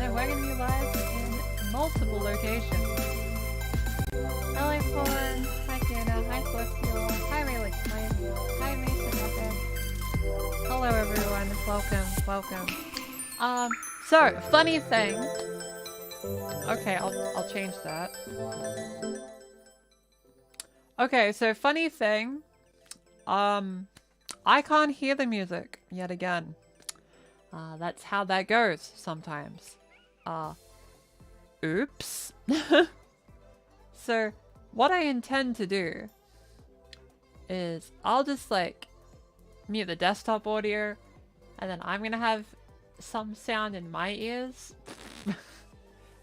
then we're gonna be live in multiple locations. Hello, Paul. Hi, Fiona. Hi, Celestial. Hi, Relic. Hi, Mason. Hello, everyone. Welcome. So funny thing. Okay, I'll change that. Okay, so funny thing. I can't hear the music yet again. That's how that goes sometimes. Oops. So, what I intend to do is I'll just like mute the desktop audio, and then I'm gonna have some sound in my ears.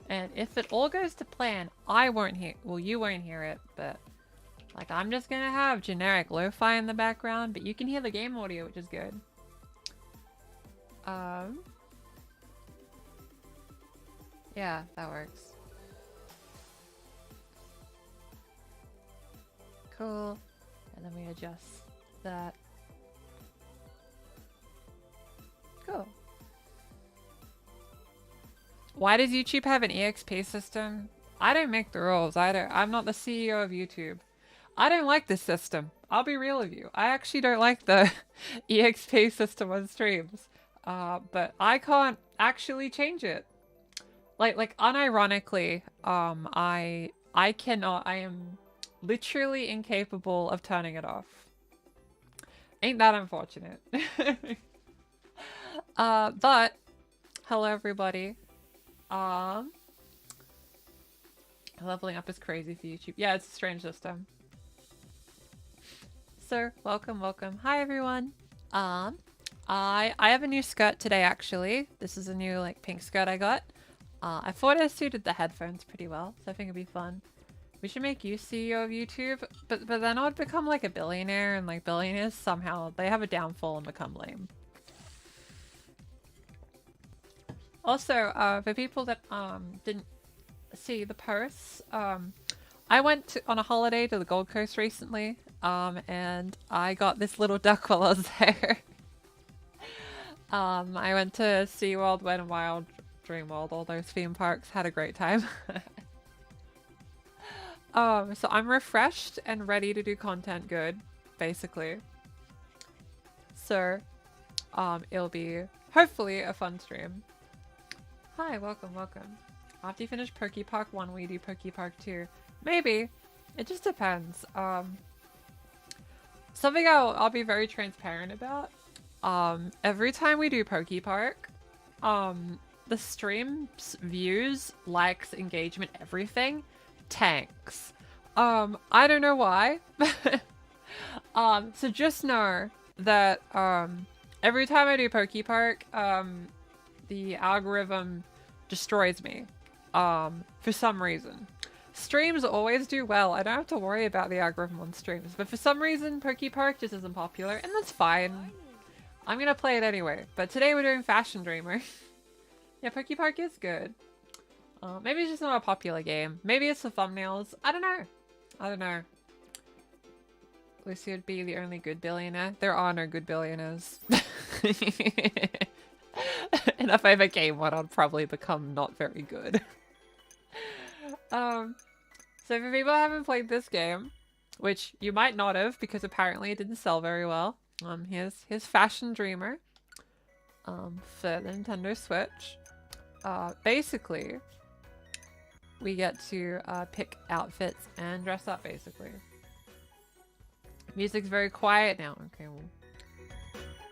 And if it all goes to plan, I won't hear, well, you won't hear it, but like I'm just gonna have generic lo-fi in the background, but you can hear the game audio, which is good. Yeah, that works. Cool. And then we adjust that. Cool. Why does YouTube have an EXP system? I don't make the rules. I'm not the CEO of YouTube. I don't like this system. I'll be real with you. I actually don't like the EXP system on streams. But I can't actually change it. Like unironically, I cannot. I am literally incapable of turning it off. Ain't that unfortunate? But hello everybody. Leveling up is crazy for YouTube. Yeah, it's a strange system. So welcome. Hi everyone. I have a new skirt today actually. This is a new like pink skirt I got. I thought it suited the headphones pretty well, so I think it'd be fun. We should make you CEO of YouTube, but then I would become like a billionaire, and like billionaires somehow they have a downfall and become lame. Also, for people that didn't see the posts, I went on a holiday to the Gold Coast recently, and I got this little duck while I was there. I went to SeaWorld, Wet n Wild, Dreamworld, all those theme parks, had a great time. So I'm refreshed and ready to do content good, basically. So, it'll be hopefully a fun stream. Hi, welcome. After you finish Poke Park 1, will you do Poke Park 2? Maybe. It just depends. Something I'll be very transparent about. Every time we do Poke Park, the stream's views, likes, engagement, everything tanks. I don't know why. So just know that every time I do Poke Park, the algorithm destroys me for some reason. Streams always do well. I don't have to worry about the algorithm on streams, but for some reason Poke Park just isn't popular, and that's fine. I'm gonna play it anyway, but today we're doing Fashion Dreamer. Yeah, Poke Park is good. Maybe it's just not a popular game. Maybe it's the thumbnails. I don't know. Lucy would be the only good billionaire. There are no good billionaires. And if I became one, I'd probably become not very good. So for people who haven't played this game, which you might not have because apparently it didn't sell very well, here's Fashion Dreamer for the Nintendo Switch. Basically, we get to pick outfits and dress up, basically. Music's very quiet now. Okay, well,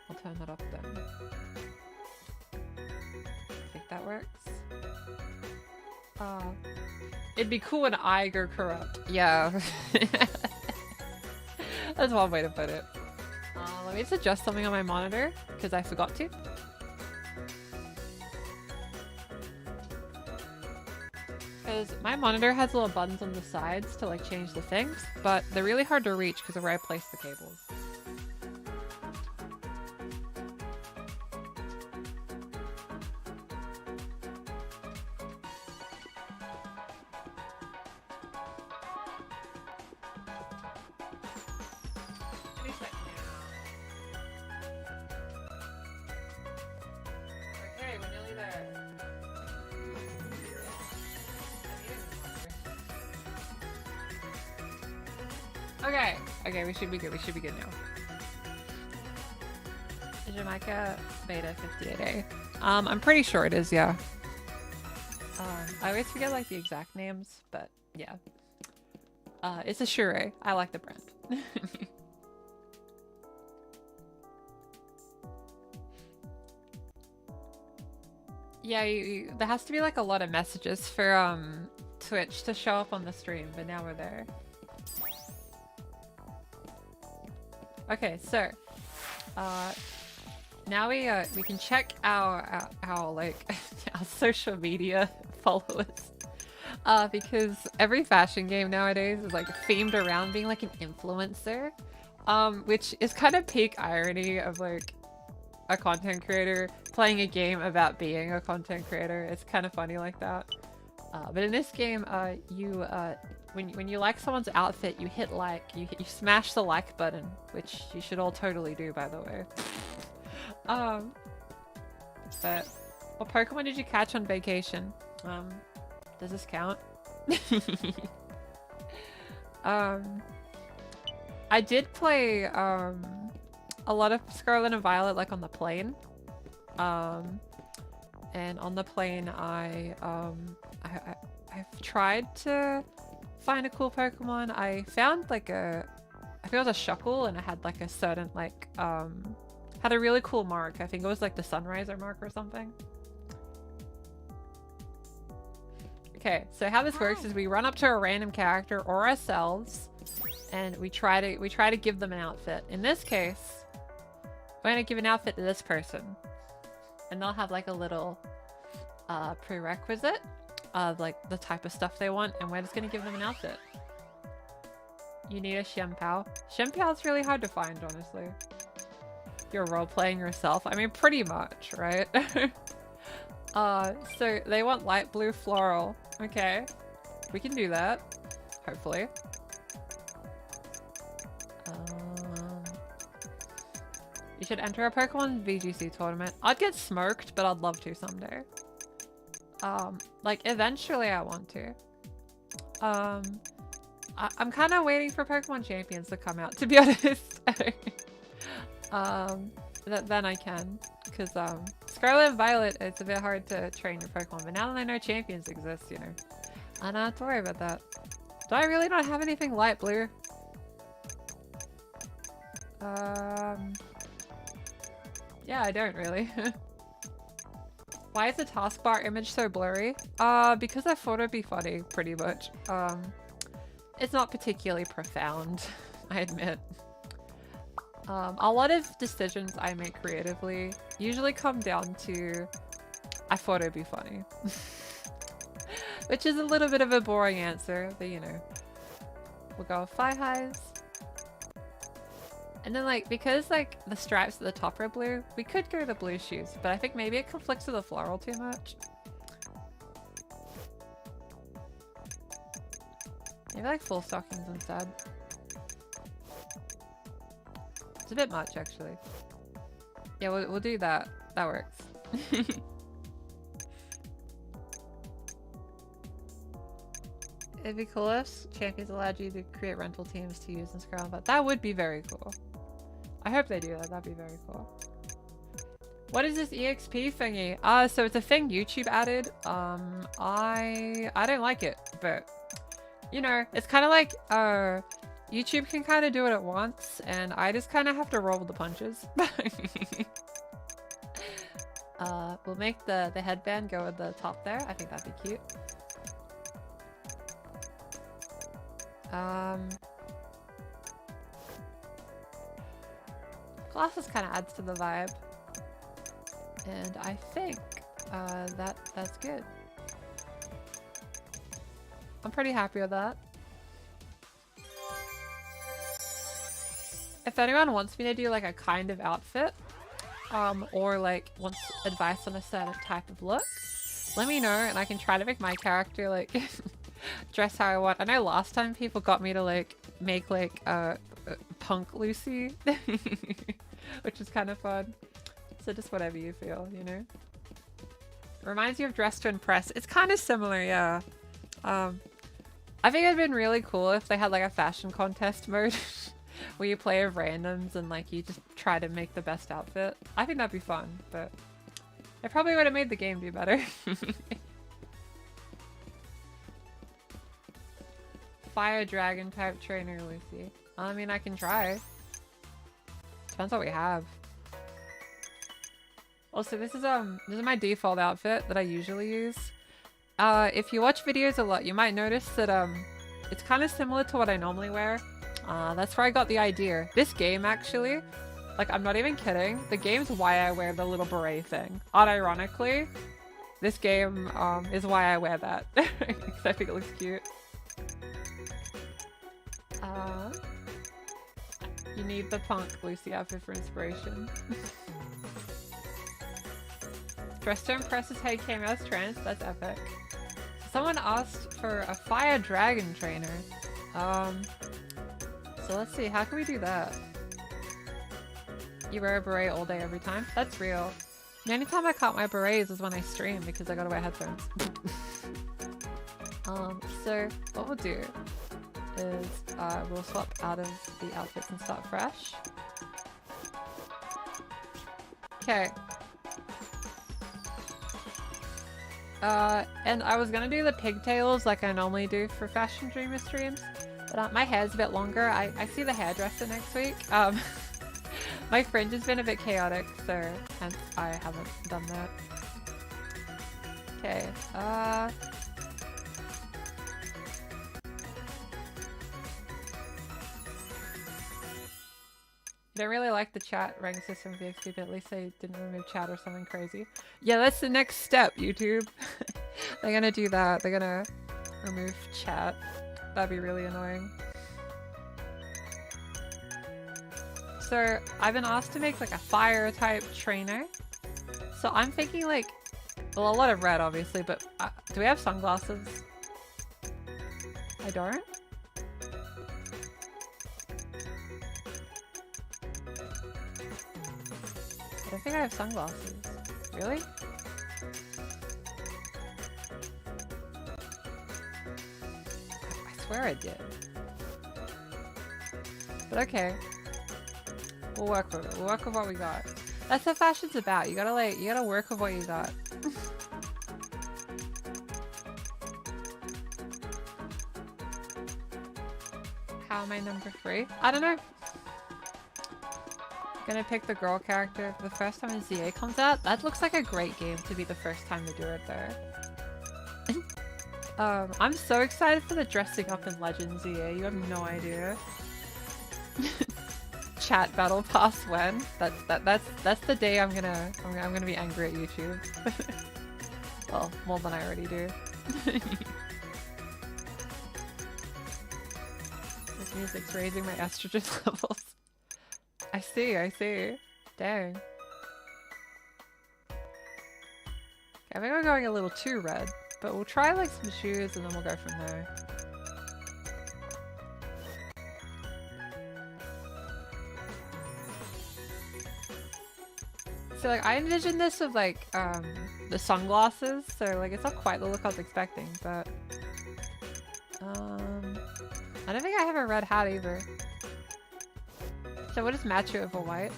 I'll turn that up then. I think that works. It'd be cool when I go corrupt. Yeah. That's one way to put it. Let me just adjust something on my monitor, because I forgot to. Because my monitor has little buttons on the sides to like change the things, but they're really hard to reach because of where I place the cables. Okay, we're nearly there. Okay. Okay, we should be good. We should be good now. Jamaica Beta 58A. I'm pretty sure it is, yeah. I always forget like the exact names, but yeah. It's a Shure. I like the brand. Yeah, there has to be like a lot of messages for Twitch to show up on the stream, but now we're there. Okay, so now we can check our like our social media followers. Because every fashion game nowadays is like themed around being like an influencer. Which is kind of peak irony of like a content creator playing a game about being a content creator. It's kind of funny like that. But in this game, when you like someone's outfit, you hit like, you smash the like button, which you should all totally do, by the way. But what Pokemon did you catch on vacation? Does this count? I did play a lot of Scarlet and Violet like on the plane. And on the plane I've tried to find a cool Pokemon. I found like I think it was a Shuckle, and it had like a certain like had a really cool mark. I think it was like the Sunriser mark or something. Okay, so how this works is we run up to a random character or ourselves, and we try to give them an outfit. In this case, we're gonna give an outfit to this person, and they'll have like a little prerequisite of like the type of stuff they want, and we're just gonna give them an outfit. You need a Shenpao. Shenpao's really hard to find, honestly. You're role-playing yourself. I mean, pretty much, right? So they want light blue floral. Okay, we can do that, hopefully. You should enter a Pokemon VGC tournament. I'd get smoked, but I'd love to someday. Like eventually I want to. I'm kind of waiting for Pokemon Champions to come out, to be honest. Then I can, because Scarlet and Violet, it's a bit hard to train your Pokemon, but now that I know Champions exist, you know, I don't have to worry about that. Do I really not have anything light blue? Yeah, I don't really. Why is the taskbar image so blurry? Because I thought it'd be funny, pretty much. It's not particularly profound, I admit. A lot of decisions I make creatively usually come down to I thought it'd be funny. Which is a little bit of a boring answer, but you know. We'll go with fly highs. And then like, because like the stripes at the top are blue, we could go the blue shoes, but I think maybe it conflicts with the floral too much. Maybe like full stockings instead. It's a bit much, actually. Yeah, we'll do that. That works. It'd be cool if Champions allowed you to create rental teams to use in Scarlet, but that would be very cool. I hope they do that. That'd be very cool. What is this EXP thingy? So it's a thing YouTube added. I don't like it, but you know, it's kind of like YouTube can kind of do it at once, and I just kind of have to roll with the punches. We'll make the headband go at the top there. I think that'd be cute. Glasses kind of adds to the vibe, and I think that's good. I'm pretty happy with that. If anyone wants me to do like a kind of outfit, or like wants advice on a certain type of look, let me know and I can try to make my character like dress how I want. I know last time people got me to like make like punk Lucy, which is kind of fun. So just whatever you feel, you know. Reminds you of Dress to Impress. It's kind of similar, yeah. I I think it'd been really cool if they had like a fashion contest mode where you play with randoms and like you just try to make the best outfit. I think that'd be fun, but it probably would have made the game do better. Fire dragon type trainer, Lucy. I mean, I can try. Depends what we have. Also, this is my default outfit that I usually use. If you watch videos a lot, you might notice that it's kind of similar to what I normally wear. That's where I got the idea. This game actually, like I'm not even kidding, the game's why I wear the little beret thing. Unironically, this game is why I wear that. Because I think it looks cute. You need the punk Lucy outfit for inspiration. Dress to impress is how you came out as trans. That's epic. Someone asked for a fire dragon trainer. So let's see, how can we do that? You wear a beret all day every time? That's real. The only time I can't wear berets is when I stream because I gotta wear headphones. So what we'll do is we'll swap out of the outfits and start fresh. Okay. And I was gonna do the pigtails like I normally do for Fashion Dreamer streams, but my hair's a bit longer. I see the hairdresser next week. My fringe has been a bit chaotic, so hence I haven't done that. Okay, I don't really like the chat rank system of VXP, but at least they didn't remove chat or something crazy. Yeah, that's the next step, YouTube. They're gonna do that. They're gonna remove chat. That'd be really annoying. So, I've been asked to make like a fire type trainer. So I'm thinking like, well, a lot of red obviously, but do we have sunglasses? I don't? I don't think I have sunglasses. Really? I swear I did. But okay. We'll work with it. We'll work with what we got. That's what fashion's about. You gotta work with what you got. How am I number 3? I don't know. Gonna pick the girl character for the first time when ZA comes out. That looks like a great game to be the first time to do it there. I'm so excited for the dressing up in Legend ZA. You have no idea. Chat battle pass when? That's the day I'm gonna be angry at YouTube. Well, more than I already do. This music's raising my estrogen levels. I see. Dang. Okay, I think I'm going a little too red, but we'll try like some shoes and then we'll go from there. So like I envisioned this with like the sunglasses, so like it's not quite the look I was expecting, but I don't think I have a red hat either. So we'll just match it with a white.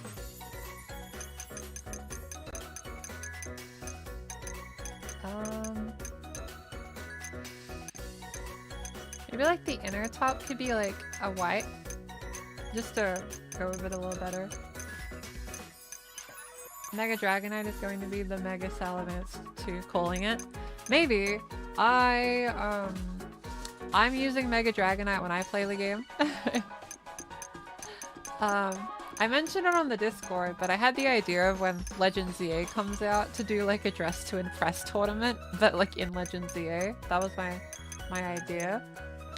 Maybe like the inner top could be like a white, just to go with it a little better. Mega Dragonite is going to be the Mega Salamence 2, calling it. Maybe. I'm using Mega Dragonite when I play the game. I mentioned it on the Discord, but I had the idea of when Legend ZA comes out to do like a dress to impress tournament, but like in Legend ZA. That was my idea.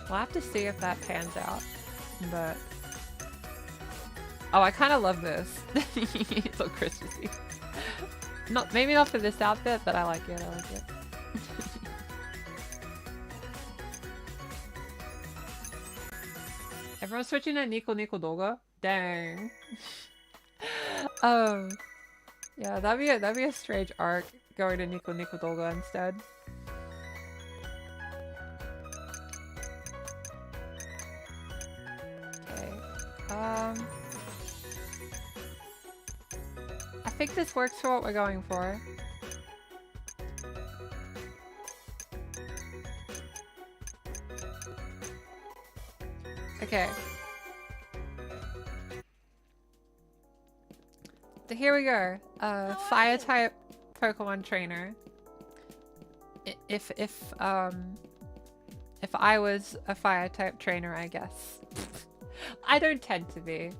We'll have to see if that pans out, but... Oh, I kind of love this. It's so Christmassy. Maybe not for this outfit, but I like it. Everyone's switching to Nico Nico Doga? Dang. Yeah, that'd be a strange arc, going to Nico Nico Doga instead. I think this works for what we're going for. Okay. So here we go. Fire type Pokemon trainer. If I was a fire type trainer, I guess. I don't tend to be.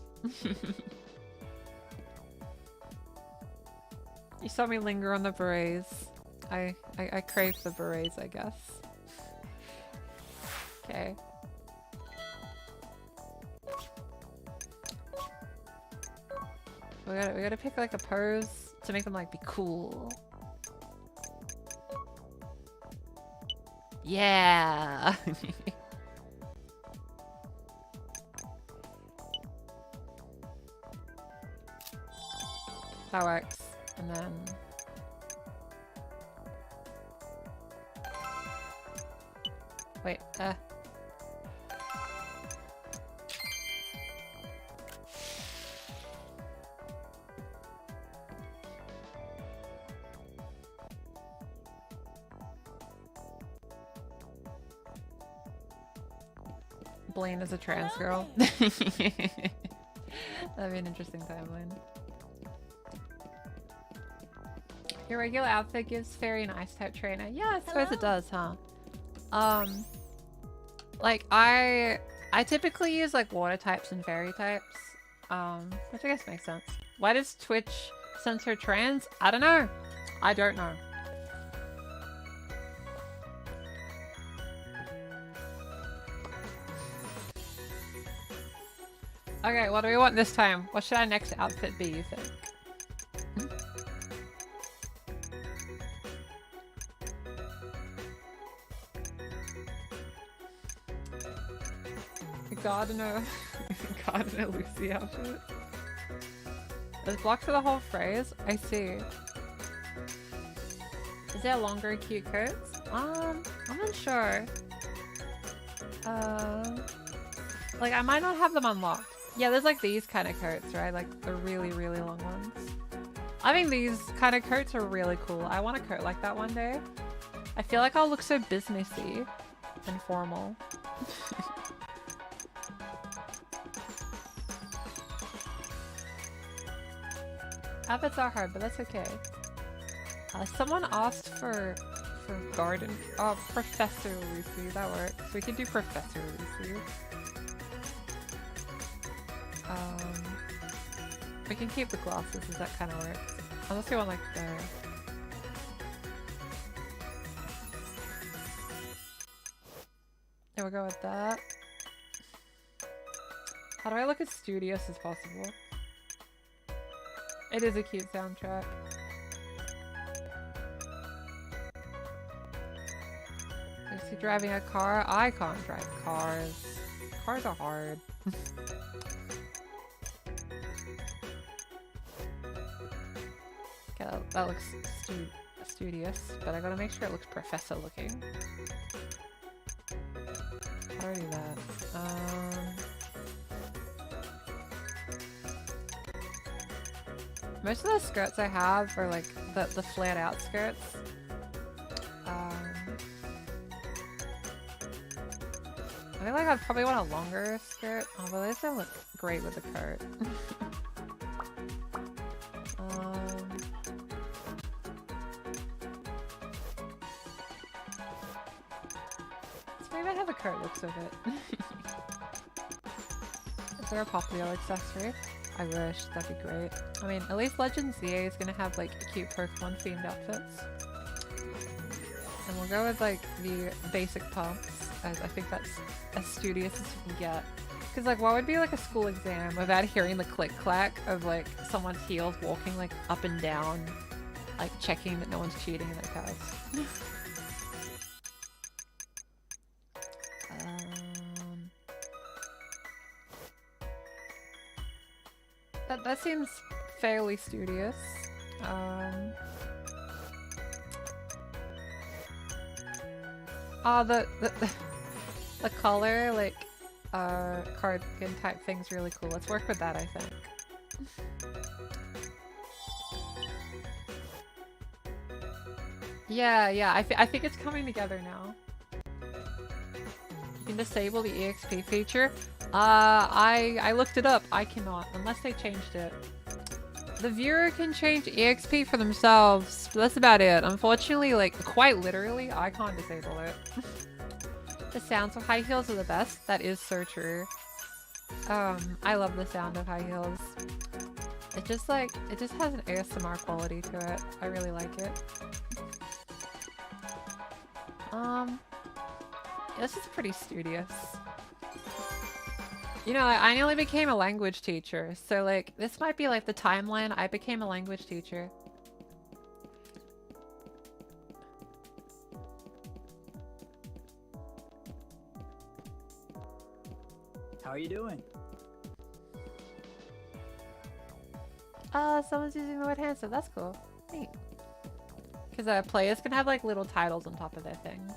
You saw me linger on the berets. I crave the berets, I guess. Okay. We gotta pick like a pose to make them like be cool. Yeah. That works. And then wait, Blaine is a trans girl. That'd be an interesting timeline. Your regular outfit gives fairy nice type trainer. Yeah, I suppose it does, huh? Like I typically use like water types and fairy types. Which I guess makes sense. Why does Twitch censor trans? I don't know. I don't know. Okay, what do we want this time? What should our next outfit be, you think? Gardener Lucy outfit. There's blocks for the whole phrase? I see. Is there longer cute coats? I'm not sure. Like I might not have them unlocked. Yeah, there's like these kind of coats, right? Like the really, really long ones. I think these kind of coats are really cool. I want a coat like that one day. I feel like I'll look so businessy and formal. Outfits are hard, but that's okay. Someone asked for garden. Oh, Professor Lucy. That works. We could do Professor Lucy. We can keep the glasses as that kind of works. Unless you want like the... There we go with that. How do I look as studious as possible? It is a cute soundtrack. Is he driving a car? I can't drive cars. Cars are hard. Okay, that looks studious, but I gotta make sure it looks professor looking. How do I do that? Most of the skirts I have are like the flared out skirts. I feel like I'd probably want a longer skirt, although this don't look great with the coat. Let's maybe have a coat looks of it. Is there a popular accessory? I wish, that'd be great. I mean, at least Legends ZA is gonna have like cute Pokemon themed outfits. And we'll go with like the basic pumps, as I think that's as studious as you can get. Because like what would be like a school exam without hearing the click clack of like someone's heels walking like up and down, like checking that no one's cheating in their tests. That seems fairly studious. Oh, the color, like, cardigan type thing's really cool. Let's work with that, I think. Yeah, I think it's coming together now. You can disable the EXP feature. I looked it up. I cannot, unless they changed it. The viewer can change EXP for themselves, but that's about it. Unfortunately, like, quite literally, I can't disable it. The sounds of high heels are the best. That is so true. I love the sound of high heels. It just has an ASMR quality to it. I really like it. This is pretty studious. You know, I nearly became a language teacher, so like, this might be like the timeline I became a language teacher. How are you doing? Someone's using the word handsome. That's cool. Neat. Because players can have like little titles on top of their things.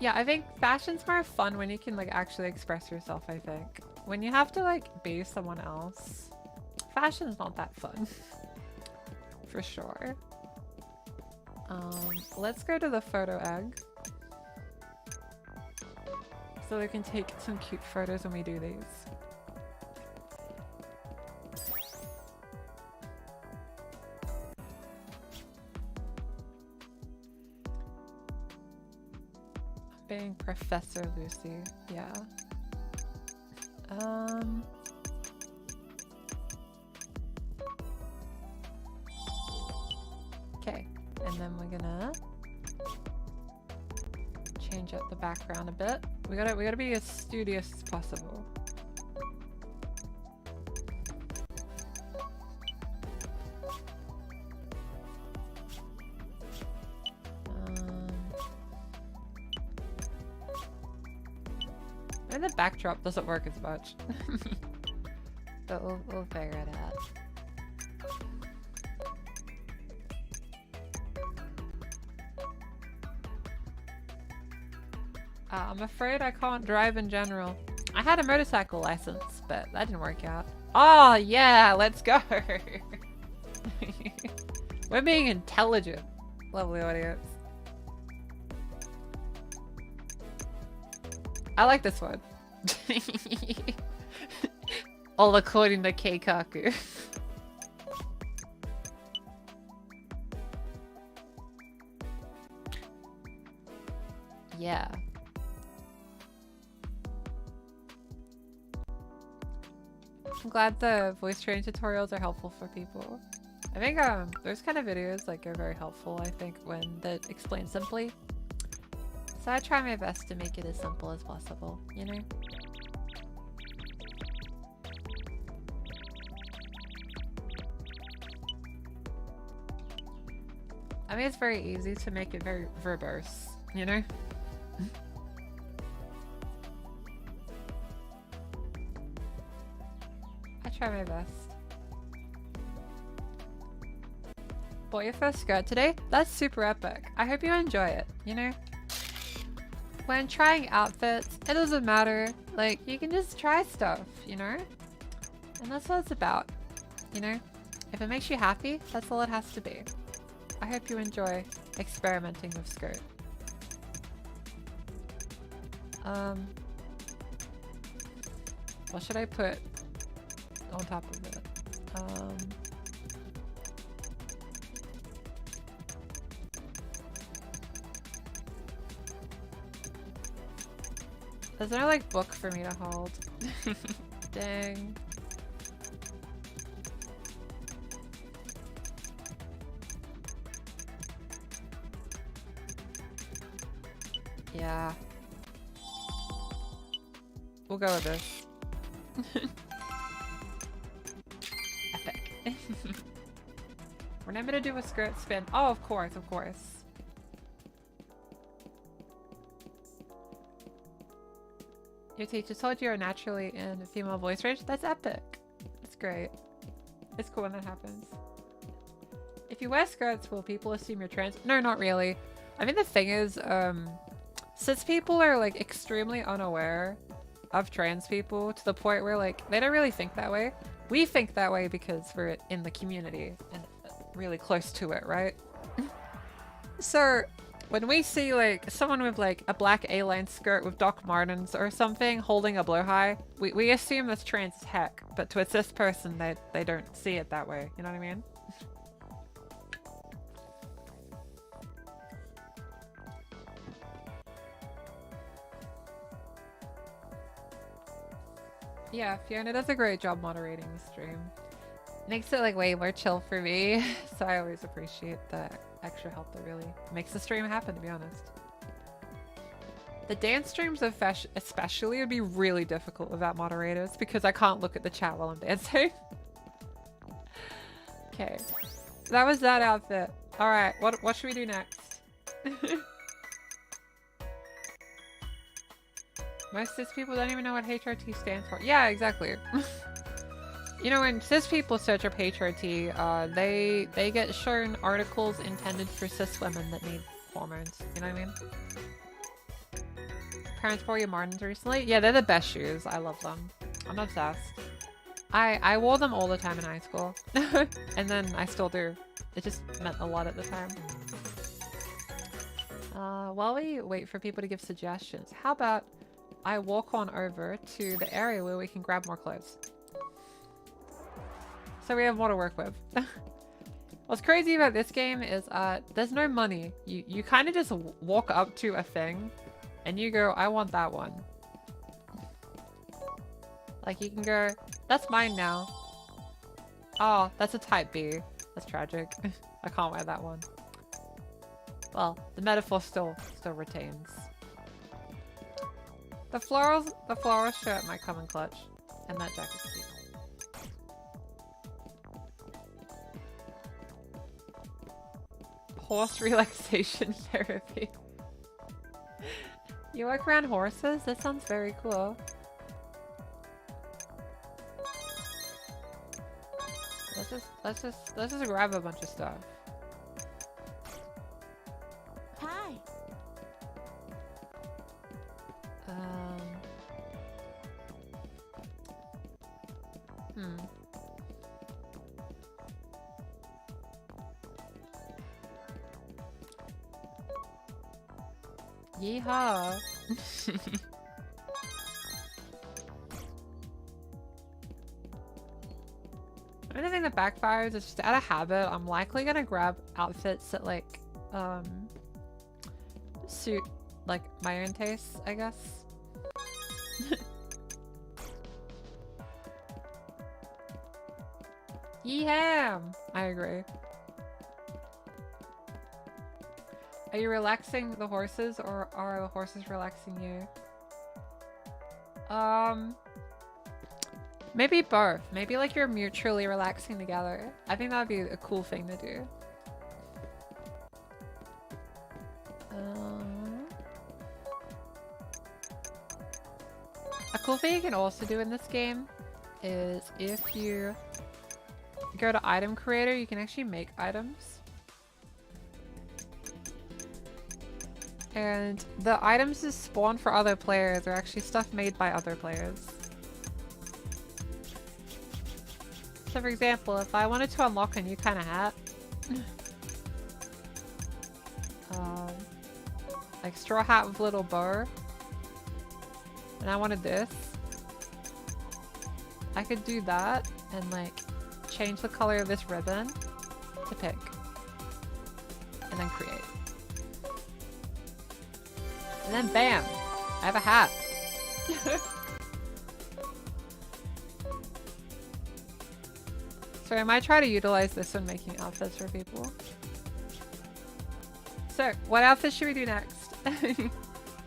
Yeah, I think fashion's more fun when you can like actually express yourself, I think. When you have to like be someone else, fashion's not that fun. For sure. Let's go to the photo egg. So we can take some cute photos when we do these. Being Professor Lucy, yeah. Okay, and then we're gonna change up the background a bit. We gotta be as studious as possible. And the backdrop doesn't work as much. But we'll figure it out. I'm afraid I can't drive in general. I had a motorcycle license, but that didn't work out. Oh yeah, let's go! We're being intelligent. Lovely audience. I like this one. All according to Keikaku. Yeah. I'm glad the voice training tutorials are helpful for people. I think those kind of videos like are very helpful, I think, when they explain simply. So I try my best to make it as simple as possible, you know? I mean, it's very easy to make it very verbose, you know? I try my best. Bought your first skirt today? That's super epic. I hope you enjoy it, you know? When trying outfits, it doesn't matter. Like, you can just try stuff, you know? And that's what it's about, you know? If it makes you happy, that's all it has to be. I hope you enjoy experimenting with skirt. What should I put on top of it? There's no like book for me to hold. Dang. Yeah. We'll go with this. Epic. We're not gonna do a skirt spin. Oh, of course, of course. Your teacher told you are naturally in a female voice range? That's epic. That's great. It's cool when that happens. If you wear skirts, will people assume you're trans? No, not really. I mean, the thing is, cis people are like extremely unaware of trans people to the point where like they don't really think that way. We think that way because we're in the community and really close to it, right? So when we see like someone with like a black A-line skirt with Doc Martens or something holding a blowhigh, we assume that's trans as heck, but to a cis person, they don't see it that way. You know what I mean? Yeah, Fiona does a great job moderating the stream. Makes it like way more chill for me, so I always appreciate the extra help that really makes the stream happen, to be honest. The dance streams especially would be really difficult without moderators because I can't look at the chat while I'm dancing. Okay, that was that outfit. All right, what should we do next? Most cis people don't even know what HRT stands for. Yeah, exactly. You know, when cis people search up HRT, they get shown articles intended for cis women that need hormones. You know what I mean? Parents bought you Martens recently? Yeah, they're the best shoes. I love them. I'm obsessed. I wore them all the time in high school. And then I still do. It just meant a lot at the time. While we wait for people to give suggestions, how about I walk on over to the area where we can grab more clothes. So we have more to work with. What's crazy about this game is there's no money. You kind of just walk up to a thing and you go, I want that one. Like you can go, that's mine now. Oh, that's a type B. That's tragic. I can't wear that one. Well, the metaphor still retains. The floral shirt might come in clutch. And that jacket's cute. Horse relaxation therapy. You work around horses? That sounds very cool. Let's just grab a bunch of stuff. Hi. Yeehaw. Another thing that backfires is just out of habit, I'm likely gonna grab outfits that like, suit like my own tastes, I guess. Yeeham! I agree. Are you relaxing the horses or are the horses relaxing you? Maybe both. Maybe like you're mutually relaxing together. I think that'd be a cool thing to do. A cool thing you can also do in this game is if you go to item creator, you can actually make items. And the items that spawn for other players are actually stuff made by other players. So for example, if I wanted to unlock a new kind of hat, like straw hat with little bow, and I wanted this, I could do that and like change the color of this ribbon to pink and then create. And then bam! I have a hat! So I might try to utilize this when making outfits for people. So, what outfits should we do next?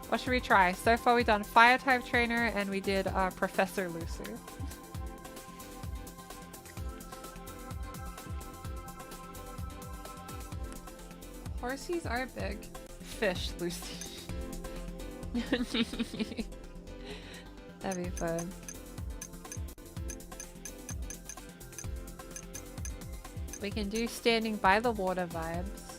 What should we try? So far we've done Fire type trainer and we did Professor Lucy. Horsies are big. Fish, Lucy. That'd be fun. We can do standing by the water vibes.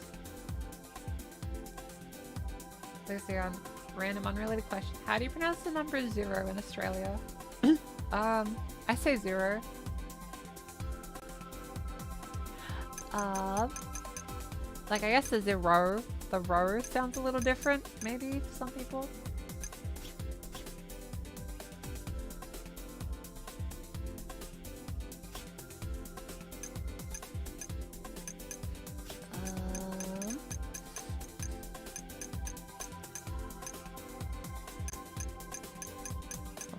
Lucy, on random unrelated question. How do you pronounce the number 0 in Australia? I say 0. Like I guess the 0, the row sounds a little different, maybe to some people.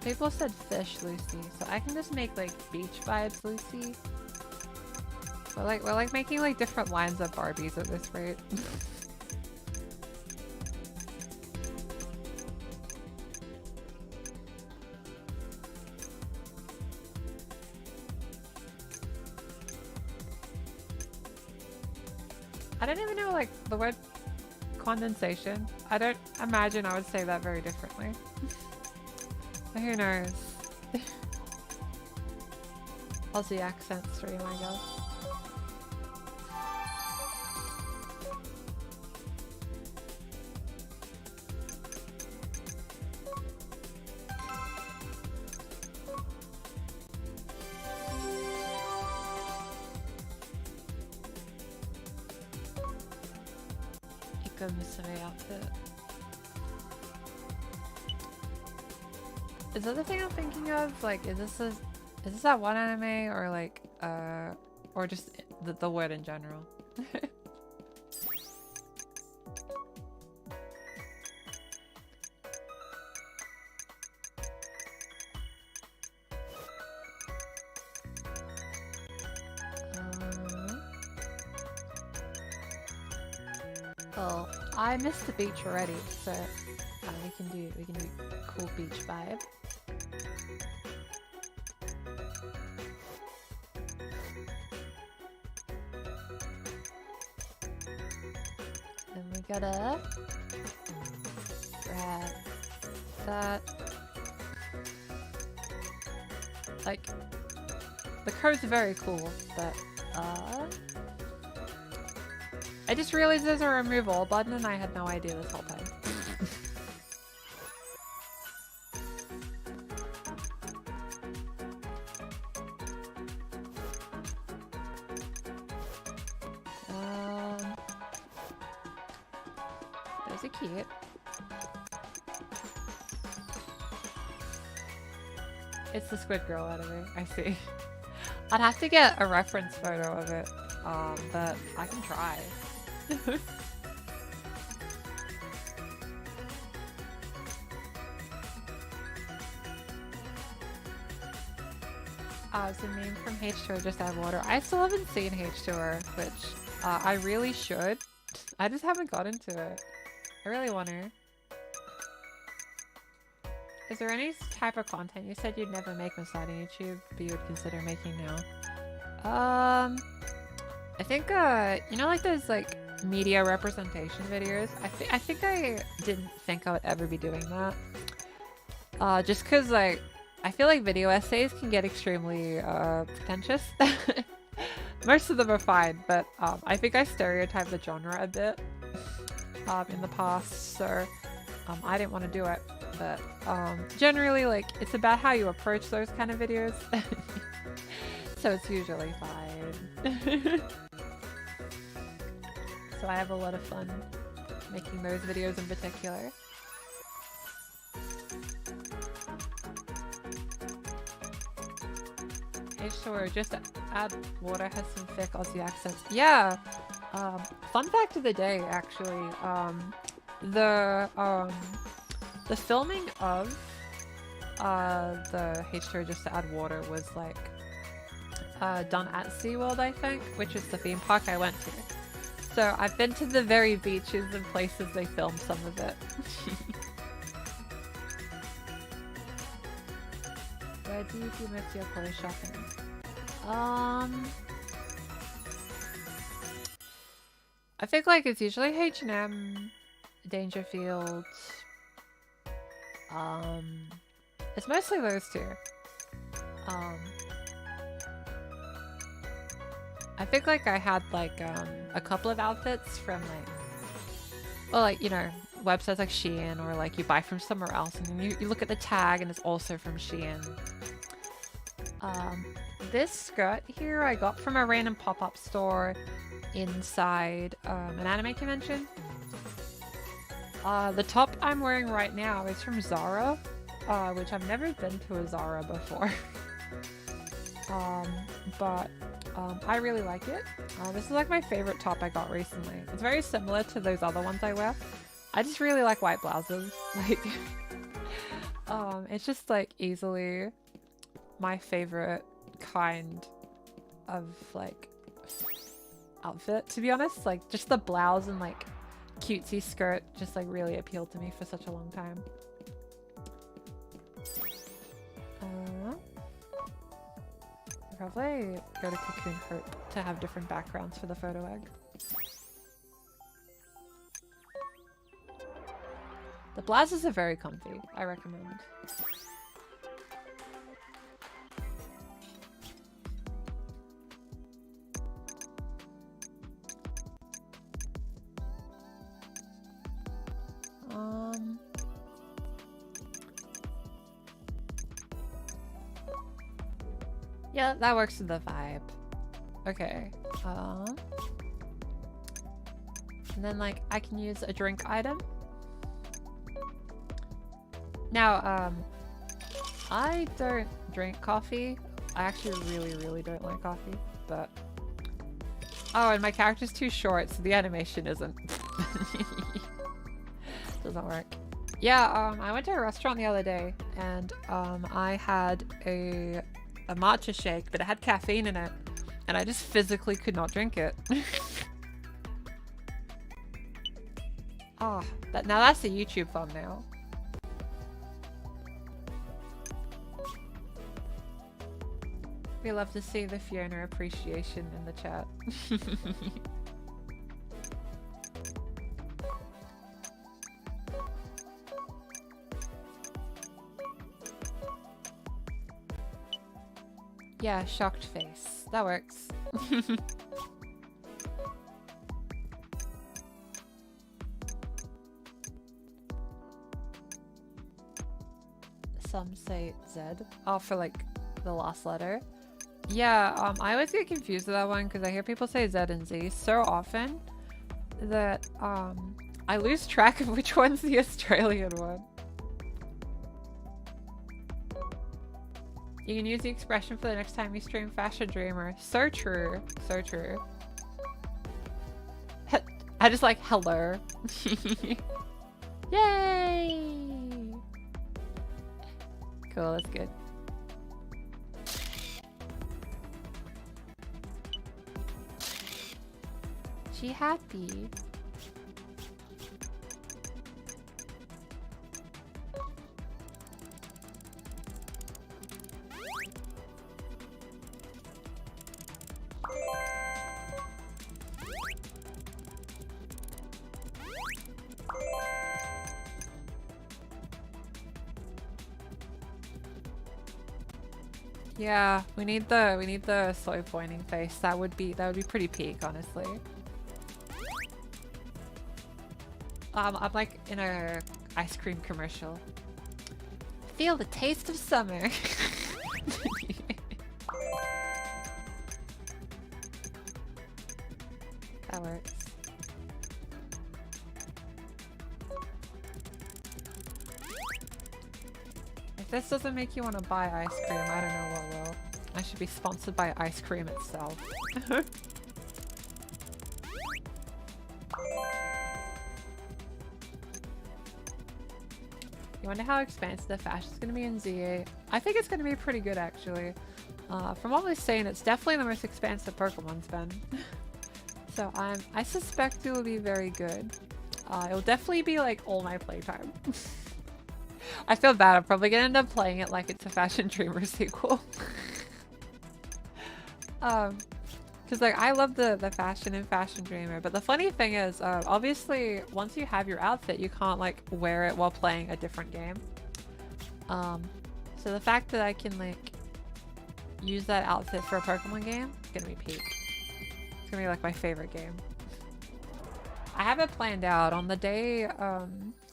People said fish, Lucy, so I can just make like beach vibes, Lucy. We're like making like different lines of Barbies at this rate. I don't even know like the word condensation. I don't imagine I would say that very differently. Who knows? Aussie accent stream, I guess. Outfit. Is that the thing I'm thinking of? Like, is this that one anime or like or just the word in general? Well, I missed the beach already, so we can do cool beach vibe. Then we gotta grab that. Like, the code's very cool, but I just realized there's a remove all button and I had no idea this whole time. Those are cute. It's the Squid Girl anime, I see. I'd have to get a reference photo of it, but I can try. It's a meme from H2O, just add water. I still haven't seen H2O, which I really should. I just haven't got into it. I really want to. Is there any type of content you said you'd never make inside of YouTube, but you would consider making now? I think, you know, like those like media representation videos? I think I didn't think I would ever be doing that. Just cause like, I feel like video essays can get extremely, pretentious. Most of them are fine, but, I think I stereotyped the genre a bit, in the past, so, I didn't want to do it. But generally, like, it's about how you approach those kind of videos. So it's usually fine. So I have a lot of fun making those videos in particular. Hey, sure, just add water has some thick Aussie accents. Yeah! Fun fact of the day, actually. The filming of the H2O Just to Add Water was like done at SeaWorld, I think, which is the theme park I went to. So I've been to the very beaches and places they filmed some of it. Where do you do most of your clothes shopping? I think like it's usually H&M, Dangerfield. It's mostly those two. I think like I had like a couple of outfits from like, well, like, you know, websites like Shein, or like you buy from somewhere else and then you look at the tag and it's also from Shein. This skirt here I got from a random pop-up store inside an anime convention. The top I'm wearing right now is from Zara, which I've never been to a Zara before. But I really like it. This is like my favorite top I got recently. It's very similar to those other ones I wear. I just really like white blouses. Like, it's just like easily my favorite kind of like outfit, to be honest. Like just the blouse and like cutesy skirt just like really appealed to me for such a long time. Probably go to Cocoon Hope to have different backgrounds for the photo egg. The blouses are very comfy. I recommend. Yeah, that works with the vibe. Okay. And then like I can use a drink item. Now, I don't drink coffee. I actually really don't like coffee, but oh, and my character's too short, so the animation isn't doesn't work. Yeah, I went to a restaurant the other day and I had a matcha shake, but it had caffeine in it, and I just physically could not drink it. Ah, now that's a YouTube thumbnail. We love to see the Fiona appreciation in the chat. Yeah, shocked face. That works. Some say Z. Oh, for like the last letter. Yeah, I always get confused with that one because I hear people say Z and Z so often that I lose track of which one's the Australian one. You can use the expression for the next time you stream Fashion Dreamer. So true. So true. I just like hello. Yay! Cool, that's good. She happy. Yeah, we need the soy pointing face. That would be pretty peak, honestly. I'm like in a ice cream commercial. Feel the taste of summer. That works. If this doesn't make you want to buy ice cream, I don't know what will. I should be sponsored by ice cream itself. You wonder how expansive the fashion's going to be in ZA? I think it's going to be pretty good, actually. From what we're saying, it's definitely the most expansive Pokemon's been. So I suspect it will be very good. It'll definitely be like all my playtime. I feel bad. I'm probably gonna end up playing it like it's a Fashion Dreamer sequel. Because like I love the fashion in Fashion Dreamer, but the funny thing is, obviously once you have your outfit, you can't like wear it while playing a different game. So the fact that I can like use that outfit for a Pokemon game is gonna be peak. It's gonna be like my favorite game. I have it planned out on the day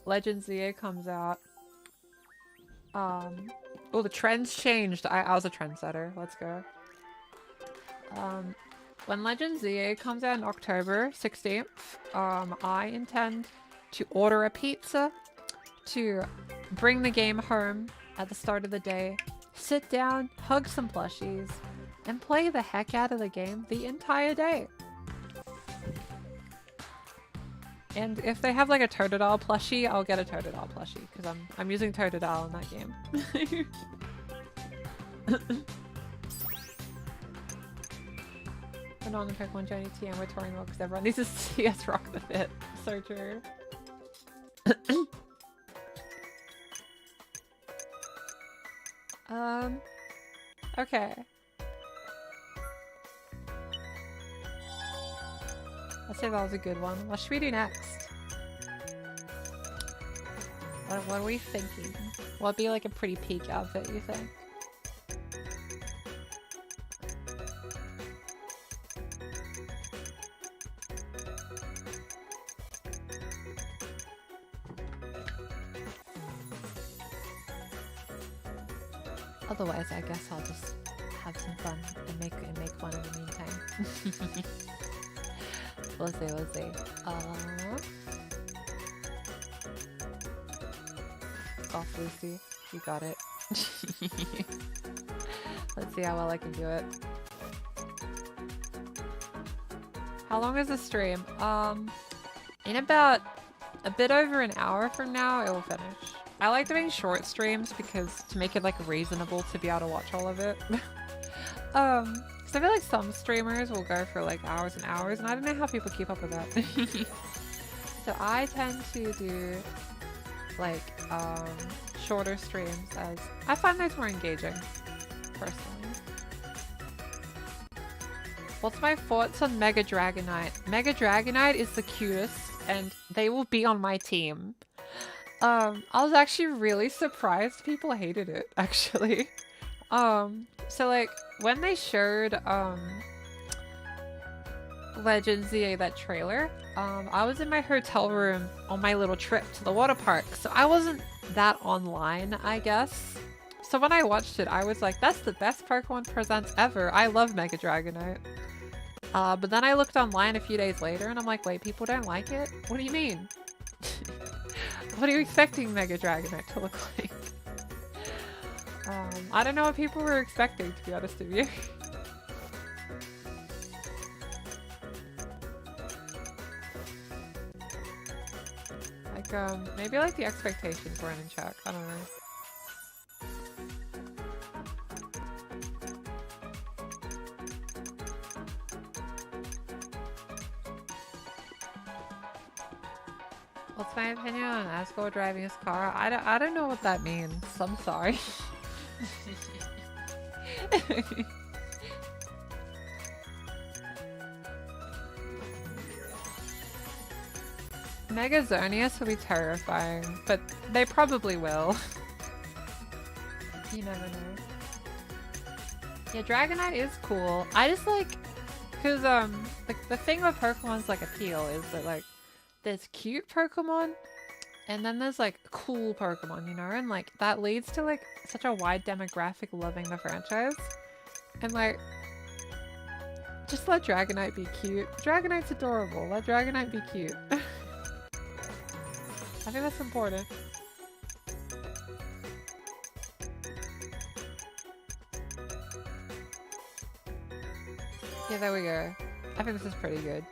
Legends ZA comes out. Oh, the trends changed. I was a trendsetter. Let's go. When Legends ZA comes out in October 16th, I intend to order a pizza, to bring the game home at the start of the day, sit down, hug some plushies, and play the heck out of the game the entire day. And if they have like a Totodile plushie, I'll get a Totodile plushie because I'm using Totodile in that game. We're not on the Pokemon Journey TM, we're touring well because everyone needs to see us rock the fit. So true. Okay. Let's say that was a good one. What should we do next? What are we thinking? What'd be like a pretty peak outfit, you think? Otherwise, I guess I'll just have some fun and make one in the meantime. We'll see. Off Lucy, you got it. Let's see how well I can do it. How long is the stream? In about a bit over an hour from now, it will finish. I like doing short streams because to make it like reasonable to be able to watch all of it. Because I feel like some streamers will go for like hours and hours, and I don't know how people keep up with that. So I tend to do like shorter streams as I find those more engaging, personally. What's my thoughts on Mega Dragonite? Mega Dragonite is the cutest, and they will be on my team. I was actually really surprised people hated it, actually. So like, when they showed, Legends ZA, that trailer, I was in my hotel room on my little trip to the water park, so I wasn't that online, I guess. So when I watched it, I was like, that's the best Pokemon Presents ever. I love Mega Dragonite. But then I looked online a few days later, and I'm like, wait, people don't like it? What do you mean? What are you expecting Mega Dragonite to look like? I don't know what people were expecting, to be honest with you. Like, maybe like the expectations weren't in check. I don't know. What's my opinion on Asgore driving his car? I don't know what that means. I'm sorry. Megazonius will be terrifying, but they probably will. You never know. Yeah, Dragonite is cool. I just like, cause the thing with Pokemon's like appeal is that like there's cute Pokemon, and then there's like cool Pokemon, you know, and like that leads to like such a wide demographic loving the franchise, and like just let Dragonite be cute. Dragonite's adorable. Let Dragonite be cute. I think that's important. Yeah, there we go. I think this is pretty good.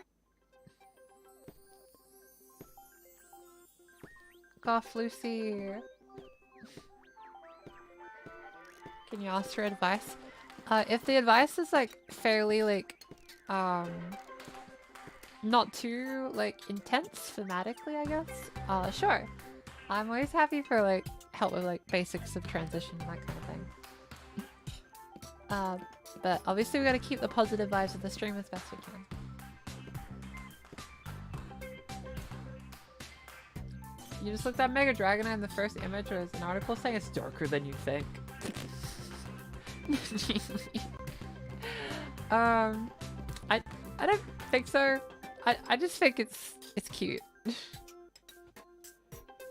Off, Lucy. Can you ask for advice? If the advice is like fairly like, not too like intense thematically, I guess. Sure. I'm always happy for like help with like basics of transition and that kind of thing. But obviously we gotta keep the positive vibes of the stream as best we can. You just looked at Mega Dragonite and the first image was an article saying it's darker than you think. think so. I just think it's cute.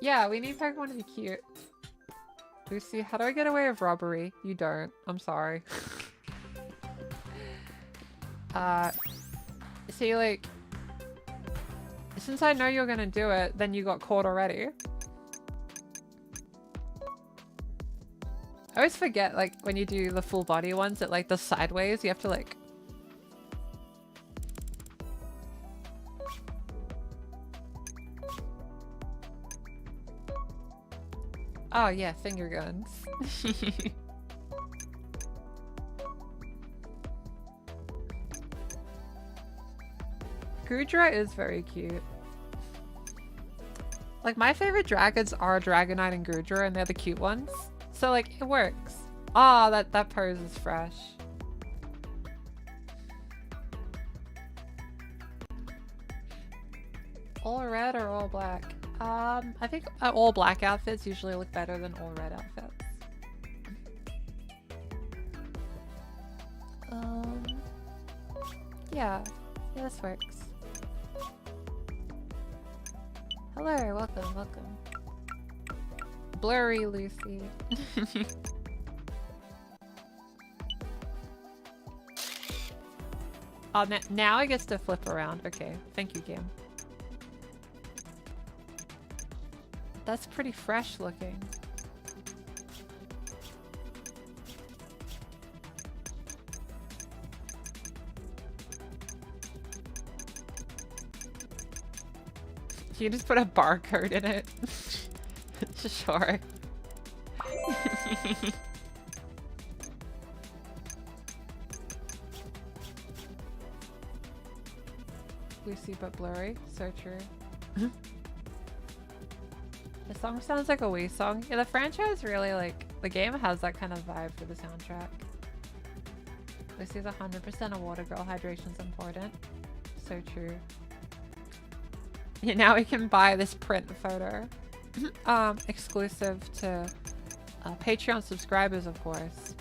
Yeah, we need Pokemon to be cute. Lucy, how do I get away with robbery? You don't. I'm sorry. See, like, since I know you're gonna do it, then you got caught already. I always forget, like, when you do the full body ones that, like, the sideways, you have to, like... Oh, yeah, finger guns. Gudra is very cute. Like, my favorite dragons are Dragonite and Gudra, and they're the cute ones. So, like, it works. Oh, that pose is fresh. All red or all black? I think all black outfits usually look better than all red outfits. Yeah, this works. Hello, welcome. Blurry Lucy. Oh, now I get to flip around. Okay, thank you, game. That's pretty fresh looking. You just put a barcode in it. Sure. Lucy but blurry. So true. The song sounds like a Wii song. Yeah, the franchise really, like, the game has that kind of vibe for the soundtrack. Lucy's 100% a water girl. Hydration's important. So true. Yeah, now we can buy this print photo. Exclusive to Patreon subscribers, of course.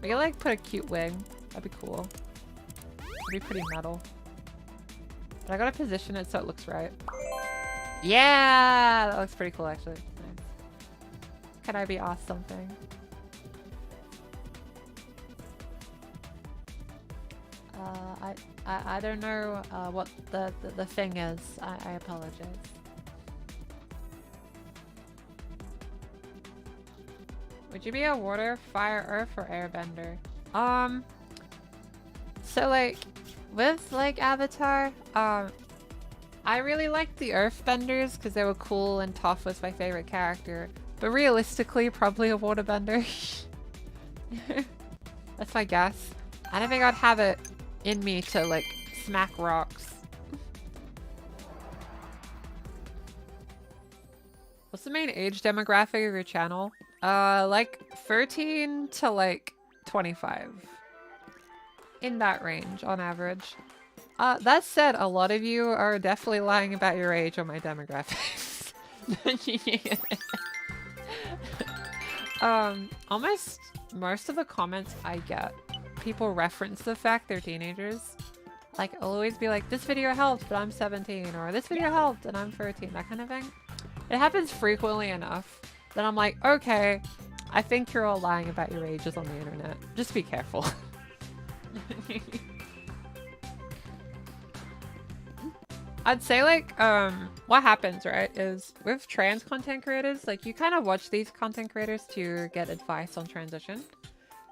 We could, like, put a cute wing. That'd be cool. It'd be pretty metal. But I gotta position it so it looks right. Yeah! That looks pretty cool, actually. Nice. Can I be asked something? I don't know what the thing is. I apologize. Would you be a water, fire, earth, or airbender? So like with like Avatar, I really liked the earthbenders because they were cool and Toph was my favorite character. But realistically, probably a waterbender. That's my guess. I don't think I'd have it in me to like smack rocks. What's the main age demographic of your channel? Like 13 to like 25. In that range on average. That said, a lot of you are definitely lying about your age on my demographics. Almost most of the comments I get, people reference the fact they're teenagers. Like, I'll always be like, this video helped, but I'm 17, or this video helped and I'm 13, that kind of thing. It happens frequently enough that I'm like, okay, I think you're all lying about your ages on the internet. Just be careful. I'd say like, what happens, right, is with trans content creators, like you kind of watch these content creators to get advice on transition.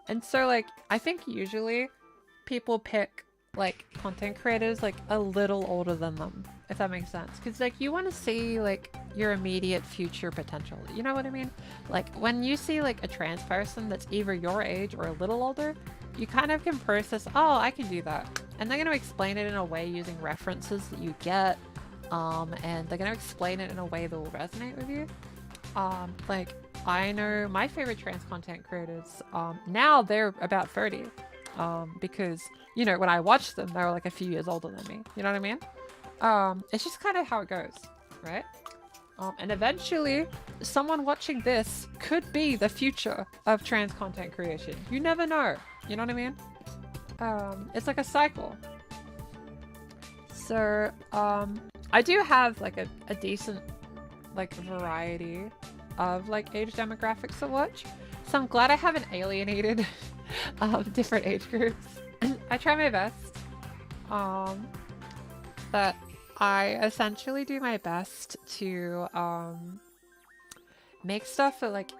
And so like, I think usually people pick like content creators like a little older than them, if that makes sense. Cause like you want to see like your immediate future potential. You know what I mean? Like when you see like a trans person that's either your age or a little older, you kind of can process, oh, I can do that. And they're going to explain it in a way using references that you get. And they're going to explain it in a way that will resonate with you. Like I know my favorite trans content creators, now they're about 30. Because, you know, when I watched them, they were like a few years older than me. You know what I mean? It's just kind of how it goes, right? And eventually, someone watching this could be the future of trans content creation. You never know. You know what I mean? It's like a cycle. So, I do have like a decent like variety of like age demographics to watch. So I'm glad I haven't alienated different age groups. I try my best. But I essentially do my best to make stuff that like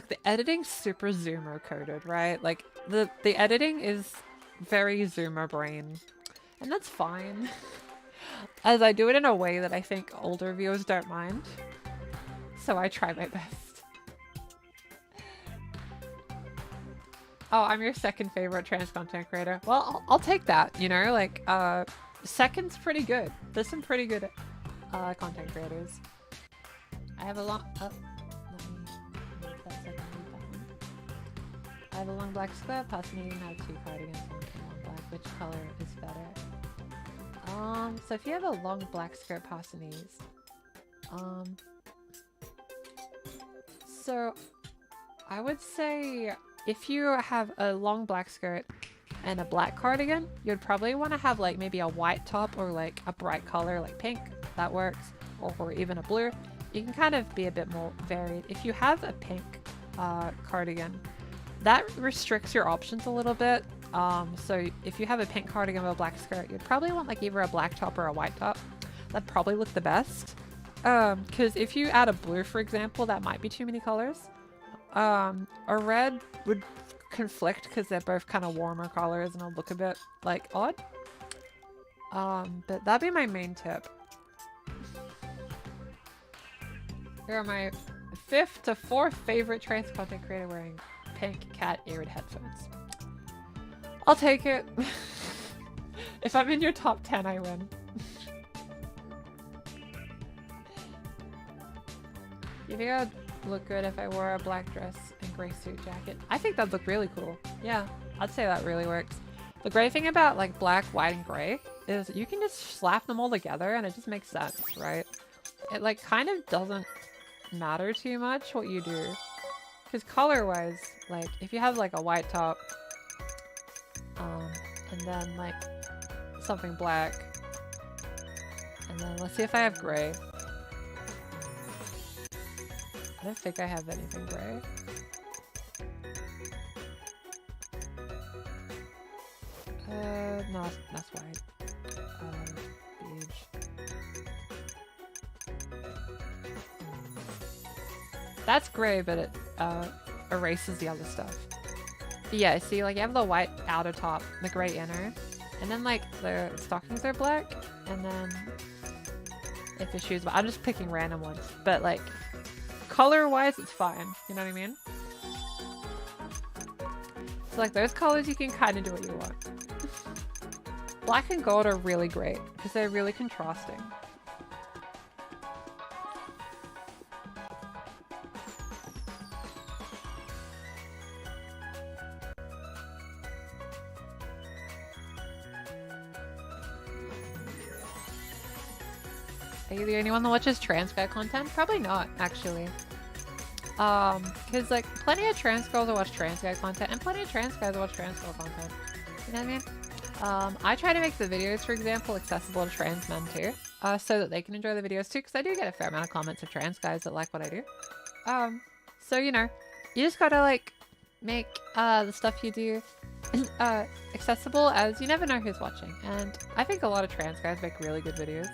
the editing's super zoomer coded, right? Like the editing is very zoomer brain. And that's fine. As I do it in a way that I think older viewers don't mind. So I try my best. Oh, I'm your second favorite trans content creator. Well, I'll take that, you know? Like, second's pretty good. There's some pretty good content creators. I have a long... Oh, let me make that second lead button. I have a long black skirt, possibly have 2 cardigans, one black. Which color is better? So if you have a long black skirt Pasanese, so I would say if you have a long black skirt and a black cardigan, you'd probably want to have like maybe a white top or like a bright color like pink, that works, or even a blue. You can kind of be a bit more varied. If you have a pink cardigan, that restricts your options a little bit. So if you have a pink cardigan with a black skirt, you'd probably want like either a black top or a white top. That'd probably look the best. Because if you add a blue, for example, that might be too many colors. A red would conflict because they're both kind of warmer colors and it'll look a bit like odd. But that'd be my main tip. Here are my 5th to 4th favorite trans content creator wearing pink cat eared headphones. I'll take it. If I'm in your top 10, I win. You think I'd look good if I wore a black dress and gray suit jacket? I think that'd look really cool. Yeah, I'd say that really works. The great thing about like black, white, and gray is you can just slap them all together and it just makes sense, right? It like kind of doesn't matter too much what you do. Because color-wise, like if you have like a white top, and then like something black, and then let's see if I have gray. I don't think I have anything gray. No, that's white. Beige. That's gray, but it erases the other stuff. But yeah, see, like you have the white outer top, the gray inner, and then like the stockings are black, and then if the shoes, but I'm just picking random ones. But like color-wise, it's fine. You know what I mean? So like those colors, you can kind of do what you want. Black and gold are really great because they're really contrasting. Are you the only one that watches trans guy content? Probably not, actually. Because like plenty of trans girls that watch trans guy content and plenty of trans guys that watch trans girl content. You know what I mean? I try to make the videos, for example, accessible to trans men too, so that they can enjoy the videos too, because I do get a fair amount of comments of trans guys that like what I do. So you know, you just gotta like make the stuff you do accessible, as you never know who's watching, and I think a lot of trans guys make really good videos.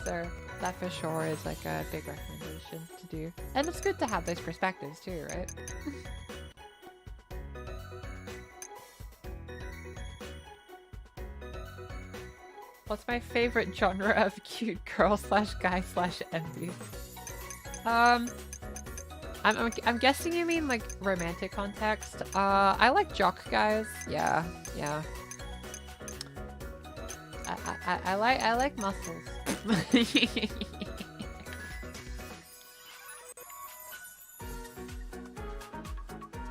So that for sure is like a big recommendation to do. And it's good to have those perspectives too, right? What's my favorite genre of cute girl slash guy slash envy? I'm guessing you mean like romantic context. I like jock guys. Yeah. I like muscles.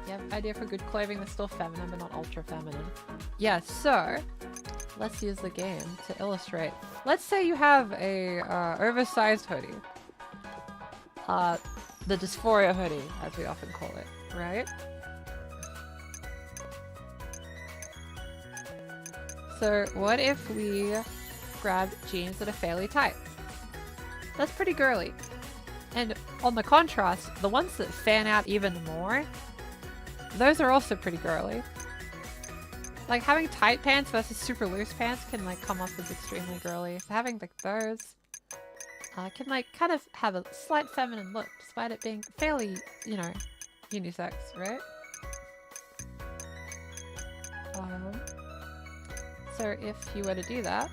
Yep, idea for good clothing that's still feminine but not ultra feminine. Yeah, so let's use the game to illustrate. Let's say you have a oversized hoodie. The dysphoria hoodie, as we often call it, right? So what if we grab jeans that are fairly tight. That's pretty girly. And on the contrast, the ones that fan out even more, those are also pretty girly. Like having tight pants versus super loose pants can like come off as extremely girly. So having like those can like kind of have a slight feminine look despite it being fairly, you know, unisex, right? So if you were to do that,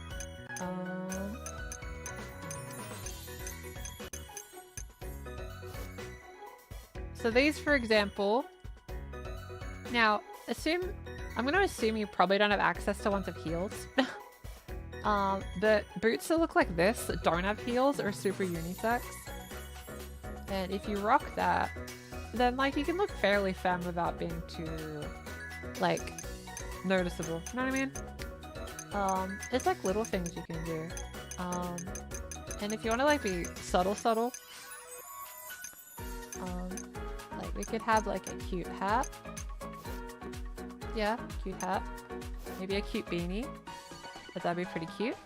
so these, for example, now I'm going to assume you probably don't have access to ones with heels. But boots that look like this that don't have heels are super unisex. And if you rock that, then like you can look fairly femme without being too like noticeable. You know what I mean? It's like little things you can do. And if you want to like be subtle, like we could have like a cute hat. Yeah, cute hat. Maybe a cute beanie. But that'd be pretty cute.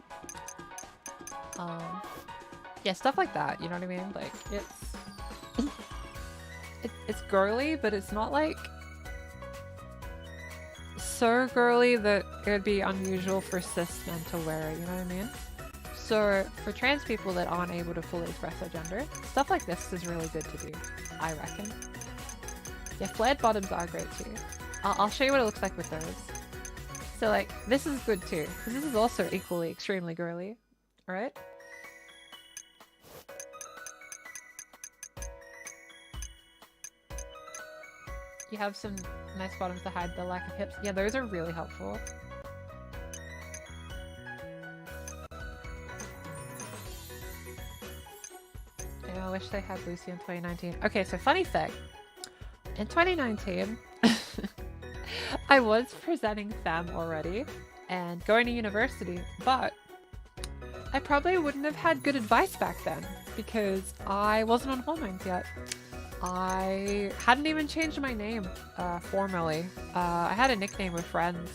Yeah, stuff like that. You know what I mean? Like it's girly, but it's not like so girly that it would be unusual for cis men to wear it, you know what I mean? So for trans people that aren't able to fully express their gender, stuff like this is really good to do, I reckon. Yeah, flared bottoms are great too. I'll show you what it looks like with those. So like, this is good too, because this is also equally extremely girly, alright? You have some nice bottoms to hide the lack of hips. Yeah, those are really helpful. Yeah, I wish they had Lucy in 2019. Okay, so funny fact. In 2019, I was presenting femme already and going to university, but I probably wouldn't have had good advice back then because I wasn't on hormones yet. I hadn't even changed my name formally. I had a nickname with friends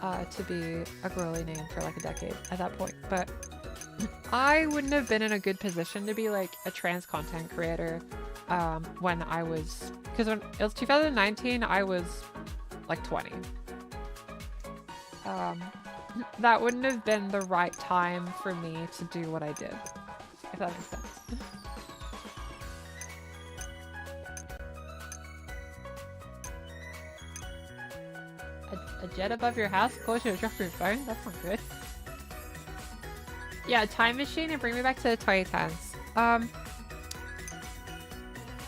to be a girly name for like a decade at that point, but I wouldn't have been in a good position to be like a trans content creator when I was, because when it was 2019, I was like 20. That wouldn't have been the right time for me to do what I did, if that makes sense. A jet above your house caused you to drop your phone? That's not good. Yeah, a time machine and bring me back to the 2010s.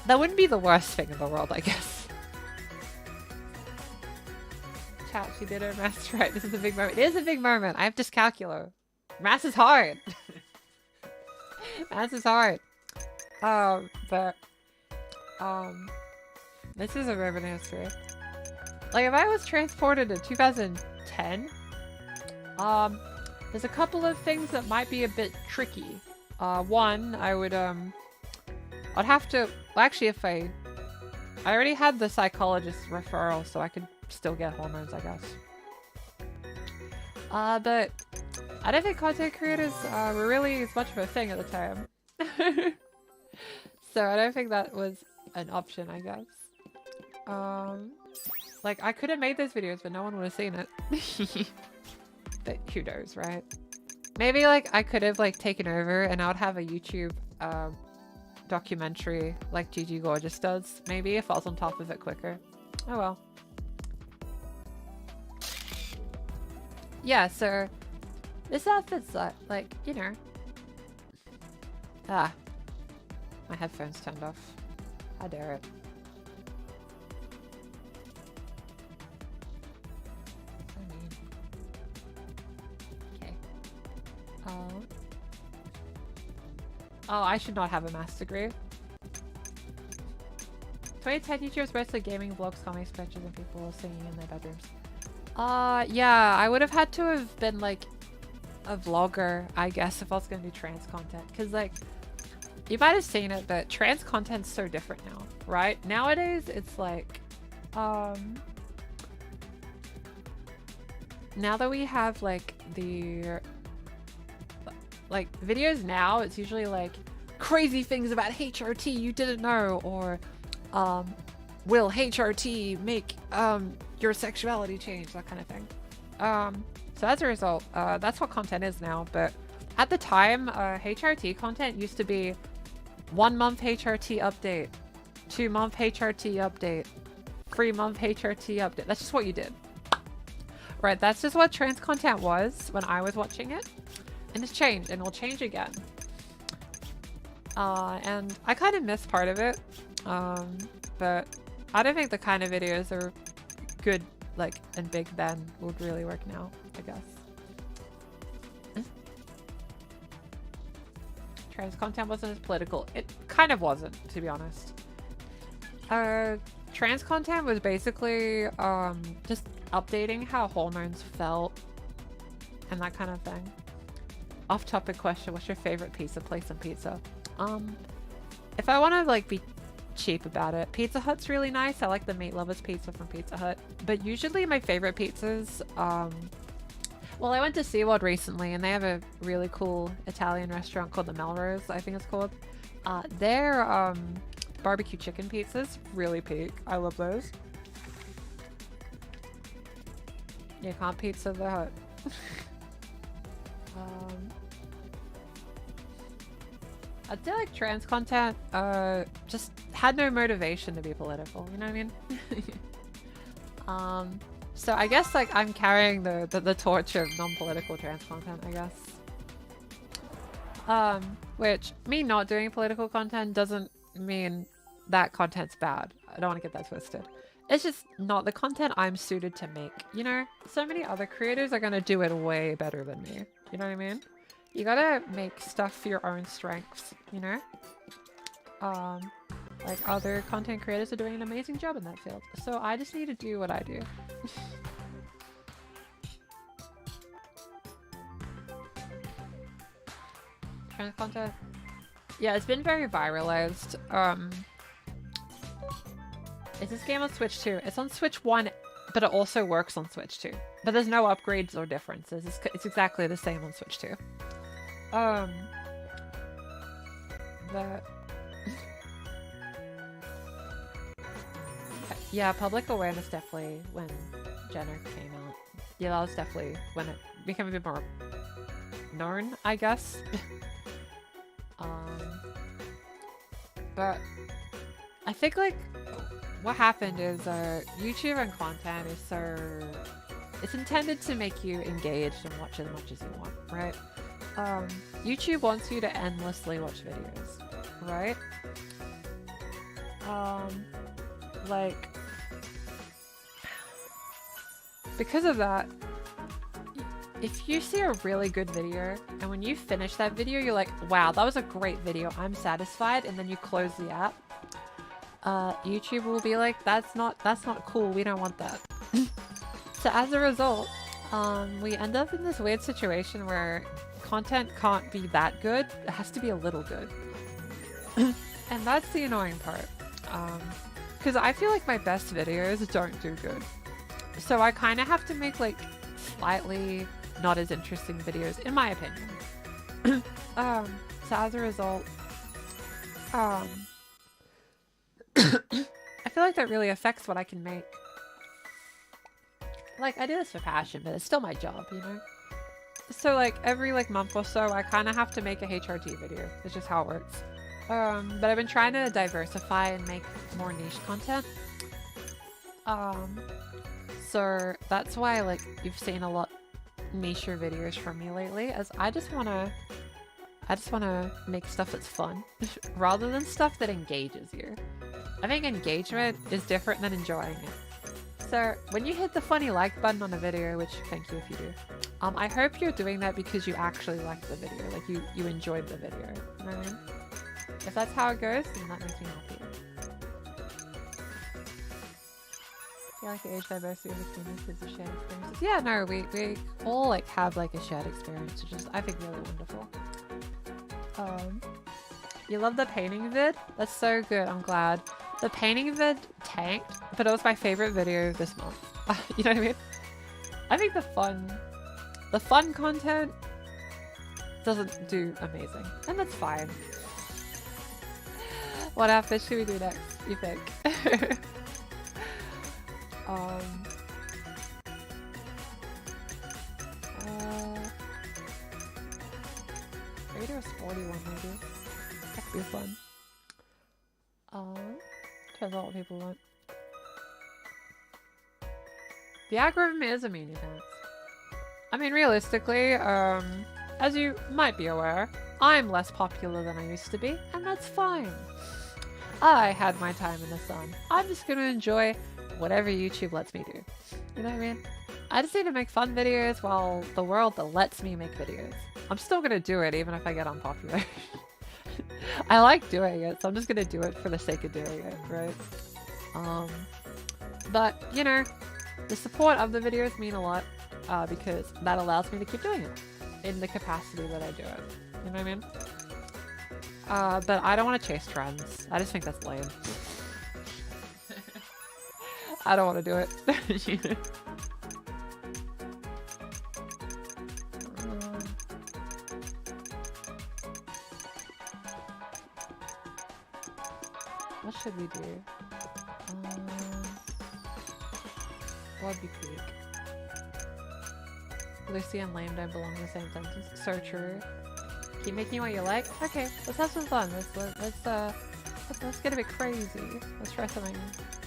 That wouldn't be the worst thing in the world, I guess. Chat, she did her math right. This is a big moment. It is a big moment. I have dyscalculia. Math is hard. Math is hard. This is a moment in history. Like, if I was transported to 2010, there's a couple of things that might be a bit tricky. One, I'd have to, well, actually, if I already had the psychologist referral, so I could still get hormones, I guess. But I don't think content creators were really as much of a thing at the time. So I don't think that was an option, I guess. Like, I could have made those videos, but no one would have seen it. But who knows, right? Maybe, like, I could have, like, taken over and I would have a YouTube documentary like Gigi Gorgeous does. Maybe if I was on top of it quicker. Oh well. Yeah, so this outfit's like, you know. Ah. My headphones turned off. How dare it. Oh, I should not have a maths degree. 2010 YouTubers, mostly gaming, vlogs, comics, sketches, and people singing in their bedrooms. Yeah, I would have had to have been like a vlogger, I guess, if I was gonna do trans content. Cause like, you might have seen it, but trans content's so different now, right? Nowadays, it's like, now that we have like the like videos now, it's usually like crazy things about HRT you didn't know, or will HRT make your sexuality change, that kind of thing. So as a result, that's what content is now. But at the time, HRT content used to be 1 month HRT update, 2 month HRT update, 3 month HRT update. That's just what you did. Right, that's just what trans content was when I was watching it. And it's changed, and will change again. And I kind of miss part of it. But I don't think the kind of videos that are good, like, and big then would really work now, I guess. Trans content wasn't as political. It kind of wasn't, to be honest. Trans content was basically just updating how hormones felt and that kind of thing. Off-topic question: what's your favorite pizza place in pizza? If I want to like be cheap about it, Pizza Hut's really nice. I like the Meat Lovers pizza from Pizza Hut. But usually my favorite pizzas, well, I went to SeaWorld recently and they have a really cool Italian restaurant called the Melrose, I think it's called. Their barbecue chicken pizzas, really peak. I love those. You can't Pizza the Hut. I feel like trans content just had no motivation to be political, you know what I mean? So I guess like I'm carrying the torch of non-political trans content, I guess. Which me not doing political content doesn't mean that content's bad. I don't want to get that twisted. It's just not the content I'm suited to make, you know? So many other creators are gonna do it way better than me, you know what I mean? You gotta make stuff for your own strengths, you know? Like other content creators are doing an amazing job in that field. So I just need to do what I do. Trans content? Yeah, it's been very viralized. Is this game on Switch 2? It's on Switch 1, but it also works on Switch 2. But there's no upgrades or differences. It's exactly the same on Switch 2. Yeah, public awareness definitely when Jenner came out. Yeah, that was definitely when it became a bit more known, I guess. But I think like what happened is YouTube and content is so it's intended to make you engaged and watch as much as you want, right? YouTube wants you to endlessly watch videos, right? Like because of that, if you see a really good video and when you finish that video you're like, wow, that was a great video, I'm satisfied, and then you close the app, YouTube will be like, that's not cool, we don't want that. So as a result, we end up in this weird situation where content can't be that good, it has to be a little good. And that's the annoying part. Because I feel like my best videos don't do good. So I kind of have to make like slightly not as interesting videos, in my opinion. So as a result, I feel like that really affects what I can make. Like, I do this for passion, but it's still my job, you know? So like every like month or so, I kind of have to make a HRT video. It's just how it works. But I've been trying to diversify and make more niche content. So that's why like you've seen a lot nicher videos from me lately, as I just wanna make stuff that's fun rather than stuff that engages you. I think engagement is different than enjoying it. So when you hit the funny like button on a video, which thank you if you do, I hope you're doing that because you actually liked the video, like you enjoyed the video, you know what I mean? If that's how it goes, then that makes me happy. Yeah, like the age diversity between us is a shared experiences. Yeah, no, we all like have like a shared experience, which is I think really wonderful. You love the painting vid? That's so good, I'm glad. The painting vid tanked, but it was my favorite video this month. You know what I mean? I think the fun content doesn't do amazing. And that's fine. What outfit should we do next, you think? Maybe do a sporty one, maybe. That could be fun. Depends on what people want. The algorithm is a meanie pants. I mean, realistically, as you might be aware, I'm less popular than I used to be, and that's fine. I had my time in the sun. I'm just gonna enjoy whatever YouTube lets me do. You know what I mean? I just need to make fun videos while the world that lets me make videos. I'm still gonna do it even if I get unpopular. I like doing it, so I'm just gonna do it for the sake of doing it, right? But, you know, the support of the videos mean a lot, because that allows me to keep doing it in the capacity that I do it. You know what I mean? But I don't want to chase trends. I just think that's lame. I don't want to do it. What should we do? What'd be peak? Lucy and lame don't belong in the same sentence. So true. Keep making what you like? Okay, let's have some fun. Let's get a bit crazy. Let's try something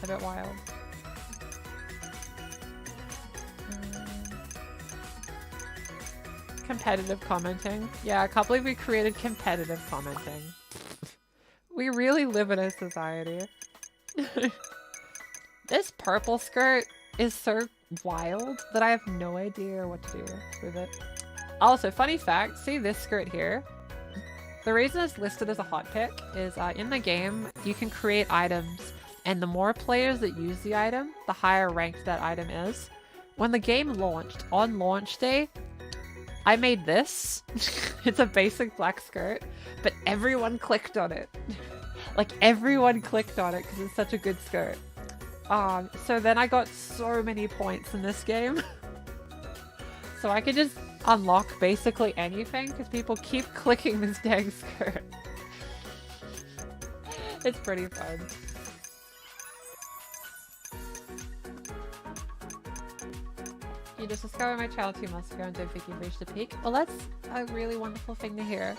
a bit wild. Competitive commenting. Yeah, I can't believe we created competitive commenting. We really live in a society. This purple skirt is so wild that I have no idea what to do with it. Also, funny fact, see this skirt here? The reason it's listed as a hot pick is in the game, you can create items, and the more players that use the item, the higher ranked that item is. When the game launched, on launch day, I made this. It's a basic black skirt, but everyone clicked on it. Like, everyone clicked on it because it's such a good skirt. So then I got so many points in this game. So I could just unlock basically anything because people keep clicking this dang skirt. It's pretty fun. You just discovered my channel 2 months ago and don't think you've reached the peak. Well, that's a really wonderful thing to hear.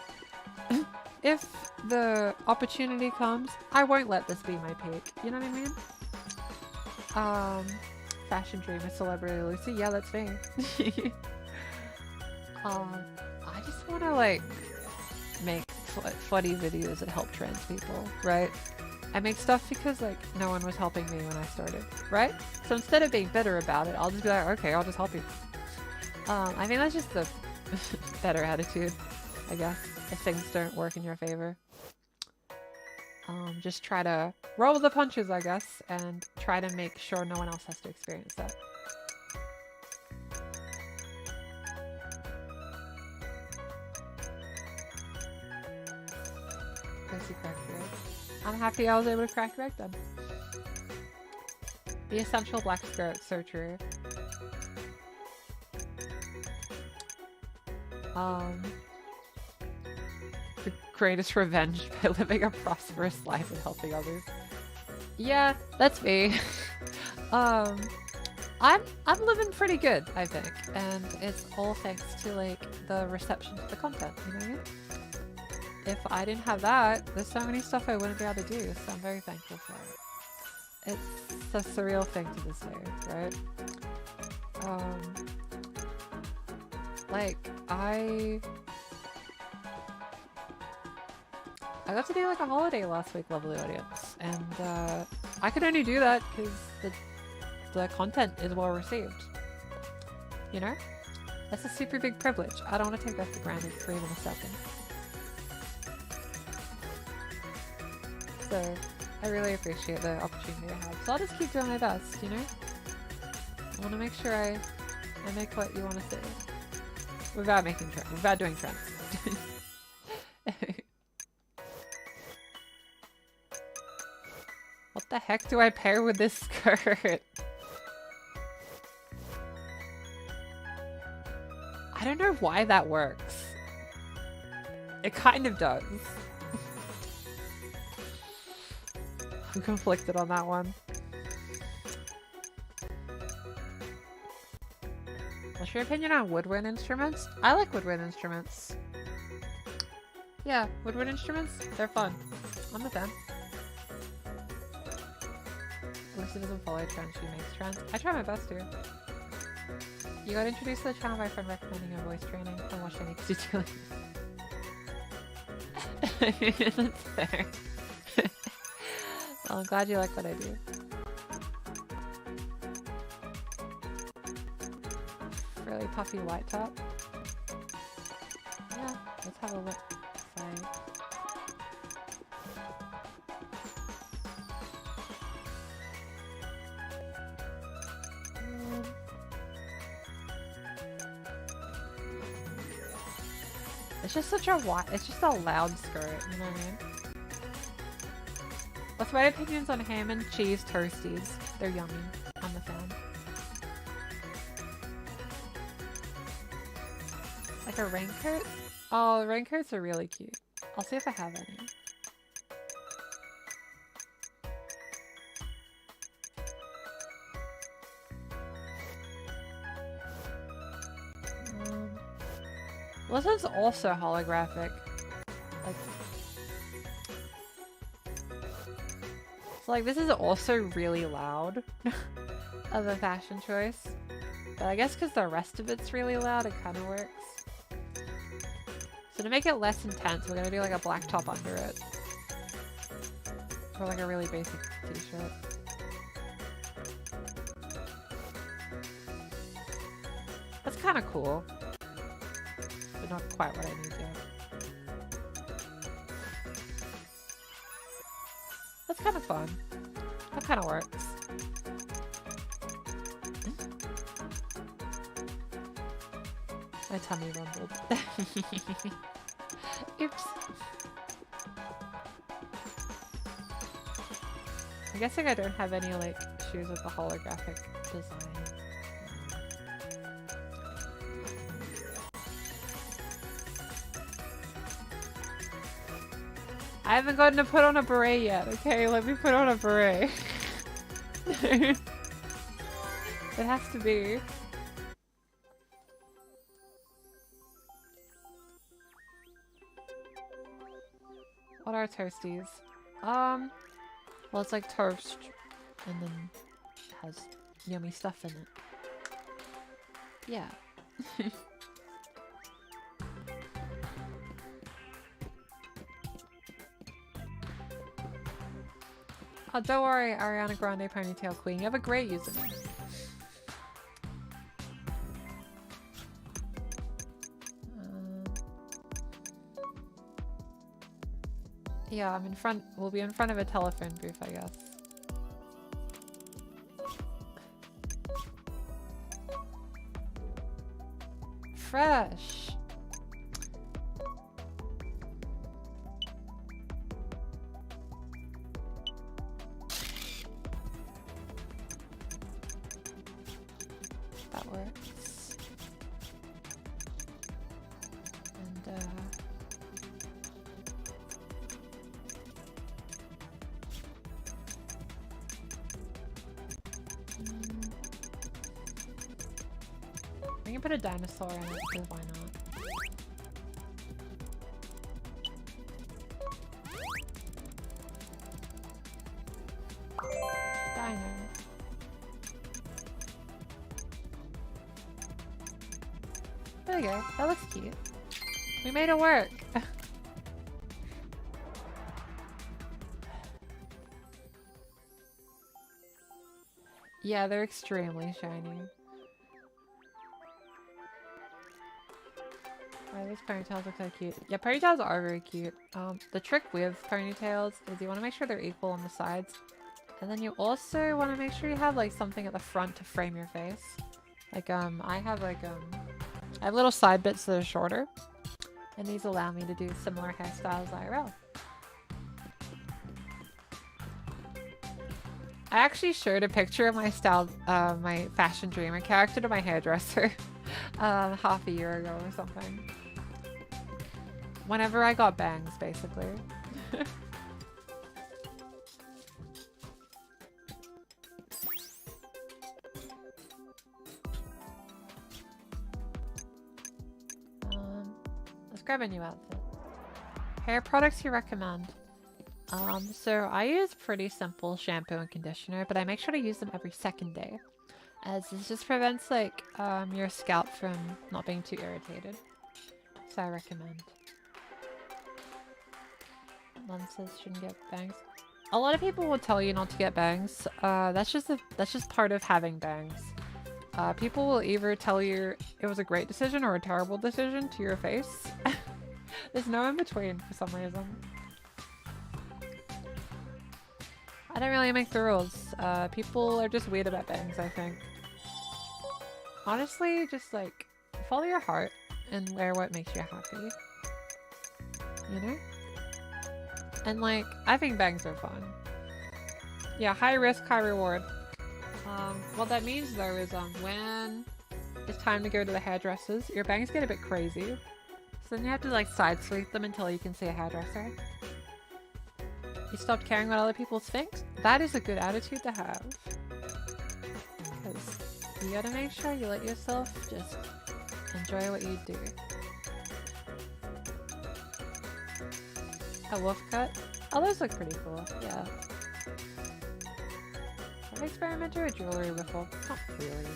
If the opportunity comes, I won't let this be my peak. You know what I mean? Fashion dreamer, celebrity Lucy. Yeah, that's me. I just want to like make funny videos that help trans people, right? I make stuff because like no one was helping me when I started, right? So instead of being bitter about it, I'll just be like, okay, I'll just help you. I think that's just the better attitude, I guess, if things don't work in your favor. Just try to roll with the punches, I guess, and try to make sure no one else has to experience that. I'm happy I was able to crack your egg then. The essential black skirt, so true. The greatest revenge by living a prosperous life and helping others. Yeah, that's me. I'm living pretty good, I think, and it's all thanks to like the reception to the content, you know what I mean? If I didn't have that, there's so many stuff I wouldn't be able to do, so I'm very thankful for it. It's a surreal thing to this day, right? Like, I got to do like a holiday last week, lovely audience, and I could only do that because the content is well received. You know? That's a super big privilege. I don't want to take that for granted for even a second. So, I really appreciate the opportunity I have. So I'll just keep doing my best, you know? I want to make sure I make what you want to see. Without doing trends. What the heck do I pair with this skirt? I don't know why that works. It kind of does. I'm conflicted on that one. What's your opinion on woodwind instruments? I like woodwind instruments. Yeah, woodwind instruments, they're fun. I'm a fan. Lucy doesn't follow trends, she makes trends. I try my best to. You got introduced to the channel by a friend recommending a voice training and watch any tutorials. That's fair. Well, I'm glad you like what I do. Really puffy white top. Yeah, let's have a look. Sorry. It's just such a it's just a loud skirt, you know what I mean? What's my opinions on ham and cheese toasties? They're yummy. I'm a fan. Like a raincoat? Oh, raincoats are really cute. I'll see if I have any. Well, this is also holographic. Like, so like this is also really loud as a fashion choice. But I guess because the rest of it's really loud, it kind of works. So to make it less intense, we're gonna do like a black top under it. Or like a really basic t-shirt. That's kind of cool. But not quite what I need yet. That's kind of fun. That kind of works. My tummy rumbled. Oops. I'm guessing I don't have any like shoes with a holographic design. I haven't gotten to put on a beret yet, okay? Let me put on a beret. It has to be. What are toasties? Well, it's like toast, and then it has yummy stuff in it. Yeah. Oh, don't worry, Ariana Grande Ponytail Queen. You have a great username. Yeah, I'm in front. We'll be in front of a telephone booth, I guess. Fresh. That works. And we can put a dinosaur in it, because why not? Dino. There we go. That looks cute. We made it work. Yeah, they're extremely shiny. Why these ponytails look so cute? Yeah, ponytails are very cute. The trick with ponytails is you want to make sure they're equal on the sides. And then you also want to make sure you have like something at the front to frame your face. Like, I have little side bits that are shorter. And these allow me to do similar hairstyles IRL. I actually showed a picture of my my Fashion Dreamer character to my hairdresser half a year ago or something. whenever I got bangs, basically. Let's grab a new outfit. Hair products you recommend? So I use pretty simple shampoo and conditioner, but I make sure to use them every second day, as this just prevents like your scalp from not being too irritated. So I recommend. Lenses shouldn't get bangs. A lot of people will tell you not to get bangs. That's just part of having bangs. People will either tell you it was a great decision or a terrible decision to your face. There's no in between for some reason. I don't really make the rules. People are just weird about bangs, I think. Honestly, just like follow your heart and wear what makes you happy. You know? And like, I think bangs are fun. Yeah, high risk, high reward. What that means though is when it's time to go to the hairdressers, your bangs get a bit crazy. So then you have to like side sweep them until you can see a hairdresser. You stopped caring what other people think? That is a good attitude to have. Because you gotta make sure you let yourself just enjoy what you do. A wolf cut? Oh, those look pretty cool. Yeah. I've experimented with jewelry before. Not really.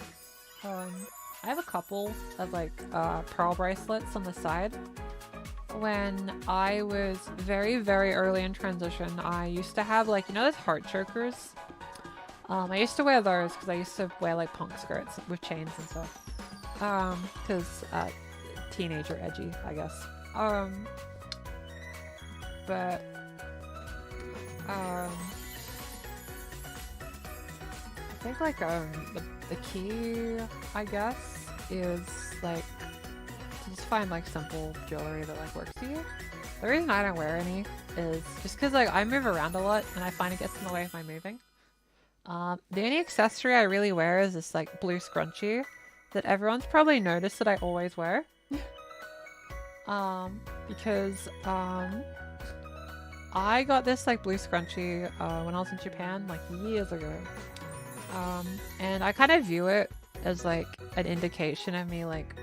I have a couple of like pearl bracelets on the side. When I was very, very early in transition, I used to have like, you know those heart chokers? I used to wear those because I used to wear like punk skirts with chains and stuff. Because teenager edgy, I guess. But I think like the key, I guess, is like to just find like simple jewelry that like works for you. The reason I don't wear any is just because like I move around a lot and I find it gets in the way of my moving. The only accessory I really wear is this like blue scrunchie that everyone's probably noticed that I always wear. Because I got this like blue scrunchie when I was in Japan like years ago. And I kind of view it as like an indication of me like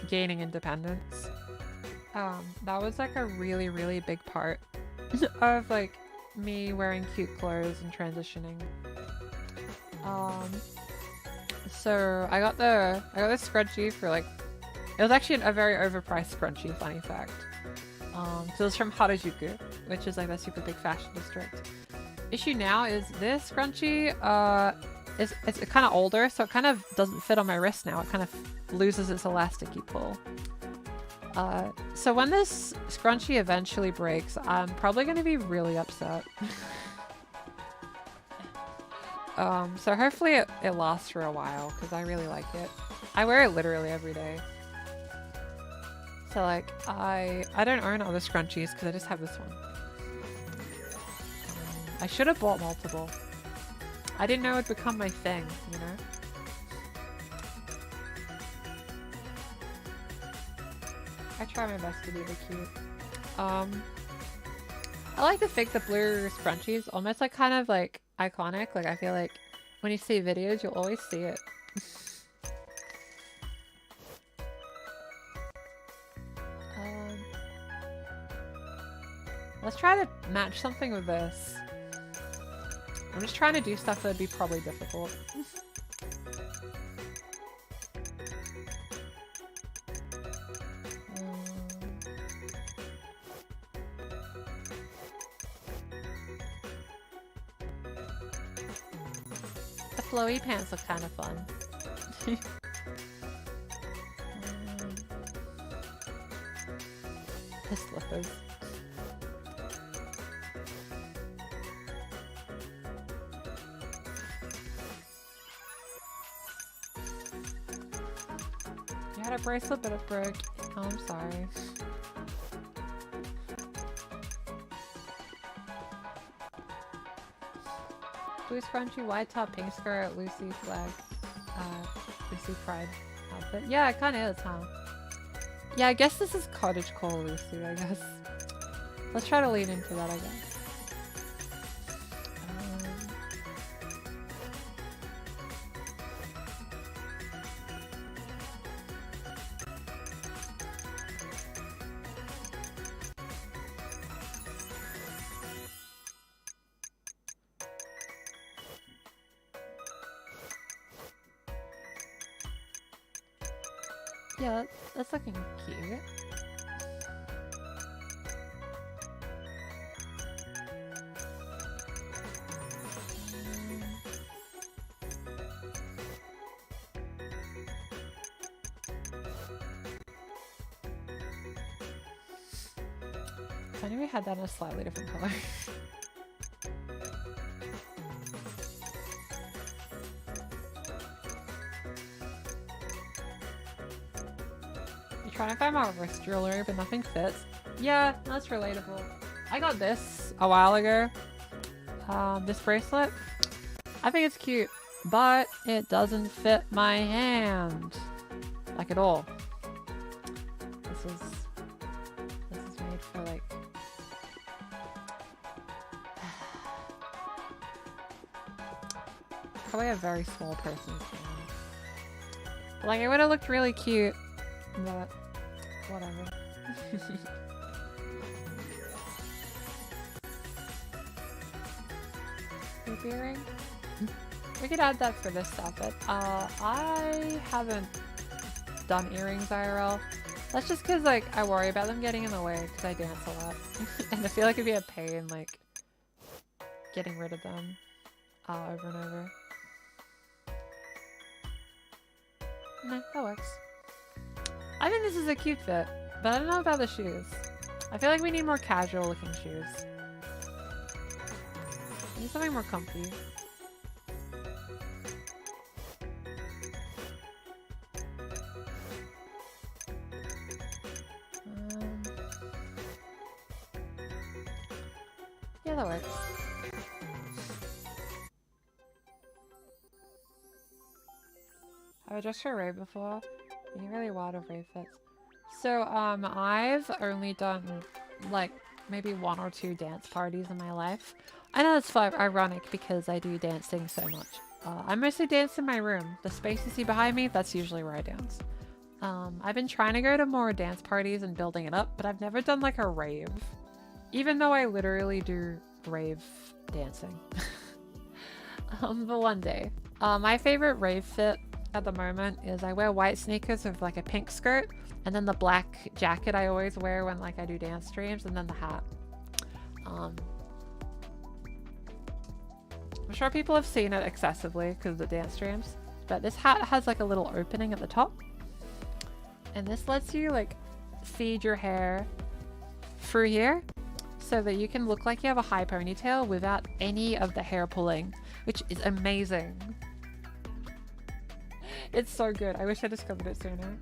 gaining independence. That was like a really, really big part of like me wearing cute clothes and transitioning. So I got this scrunchie for like, it was actually a very overpriced scrunchie, funny fact. So it was from Harajuku, which is like a super big fashion district. Issue now is this scrunchie, it's kind of older, so it kind of doesn't fit on my wrist now. It kind of loses its elasticy pull. So when this scrunchie eventually breaks, I'm probably going to be really upset. So hopefully it lasts for a while, because I really like it. I wear it literally every day. So like, I don't own other scrunchies, because I just have this one. I should have bought multiple. I didn't know it would become my thing, you know? I try my best to be the cute. I like to think the blue scrunchies almost like kind of like iconic. Like I feel like when you see videos, you'll always see it. Let's try to match something with this. I'm just trying to do stuff that'd be probably difficult. The flowy pants look kind of fun. The slippers. You had a bracelet, but it broke. Oh, I'm sorry. Blue scrunchy, white top, pink skirt, Lucy flag, Lucy pride outfit. Yeah, it kind of is, huh? Yeah, I guess this is cottagecore Lucy, I guess. Let's try to lean into that, I guess. Yeah, that's looking cute. If only we had that in a slightly different color. You're trying to find my wrist jewelry, but nothing fits. Yeah, that's relatable. I got this a while ago. This bracelet. I think it's cute, but it doesn't fit my hand. Like at all. This is made for like probably a very small person's hand. Like it would have looked really cute, but whatever. Hoop earring? We could add that for this outfit. I haven't done earrings IRL. That's just because like I worry about them getting in the way because I dance a lot. And I feel like it'd be a pain like getting rid of them over and over. Nah, that works. I think this is a cute fit, but I don't know about the shoes. I feel like we need more casual looking shoes. I need something more comfy. Yeah, that works. Have I dressed for rave before? Being really wild of rave fits. So, I've only done like maybe 1 or 2 dance parties in my life. I know that's ironic because I do dancing so much. I mostly dance in my room. The space you see behind me, that's usually where I dance. I've been trying to go to more dance parties and building it up, but I've never done like a rave. Even though I literally do rave dancing. But one day. My favorite rave fit at the moment is I wear white sneakers with like a pink skirt and then the black jacket I always wear when like I do dance streams and then the hat. I'm sure people have seen it excessively because of the dance streams, but this hat has like a little opening at the top and this lets you like feed your hair through here so that you can look like you have a high ponytail without any of the hair pulling, which is amazing. It's so good. I wish I discovered it sooner.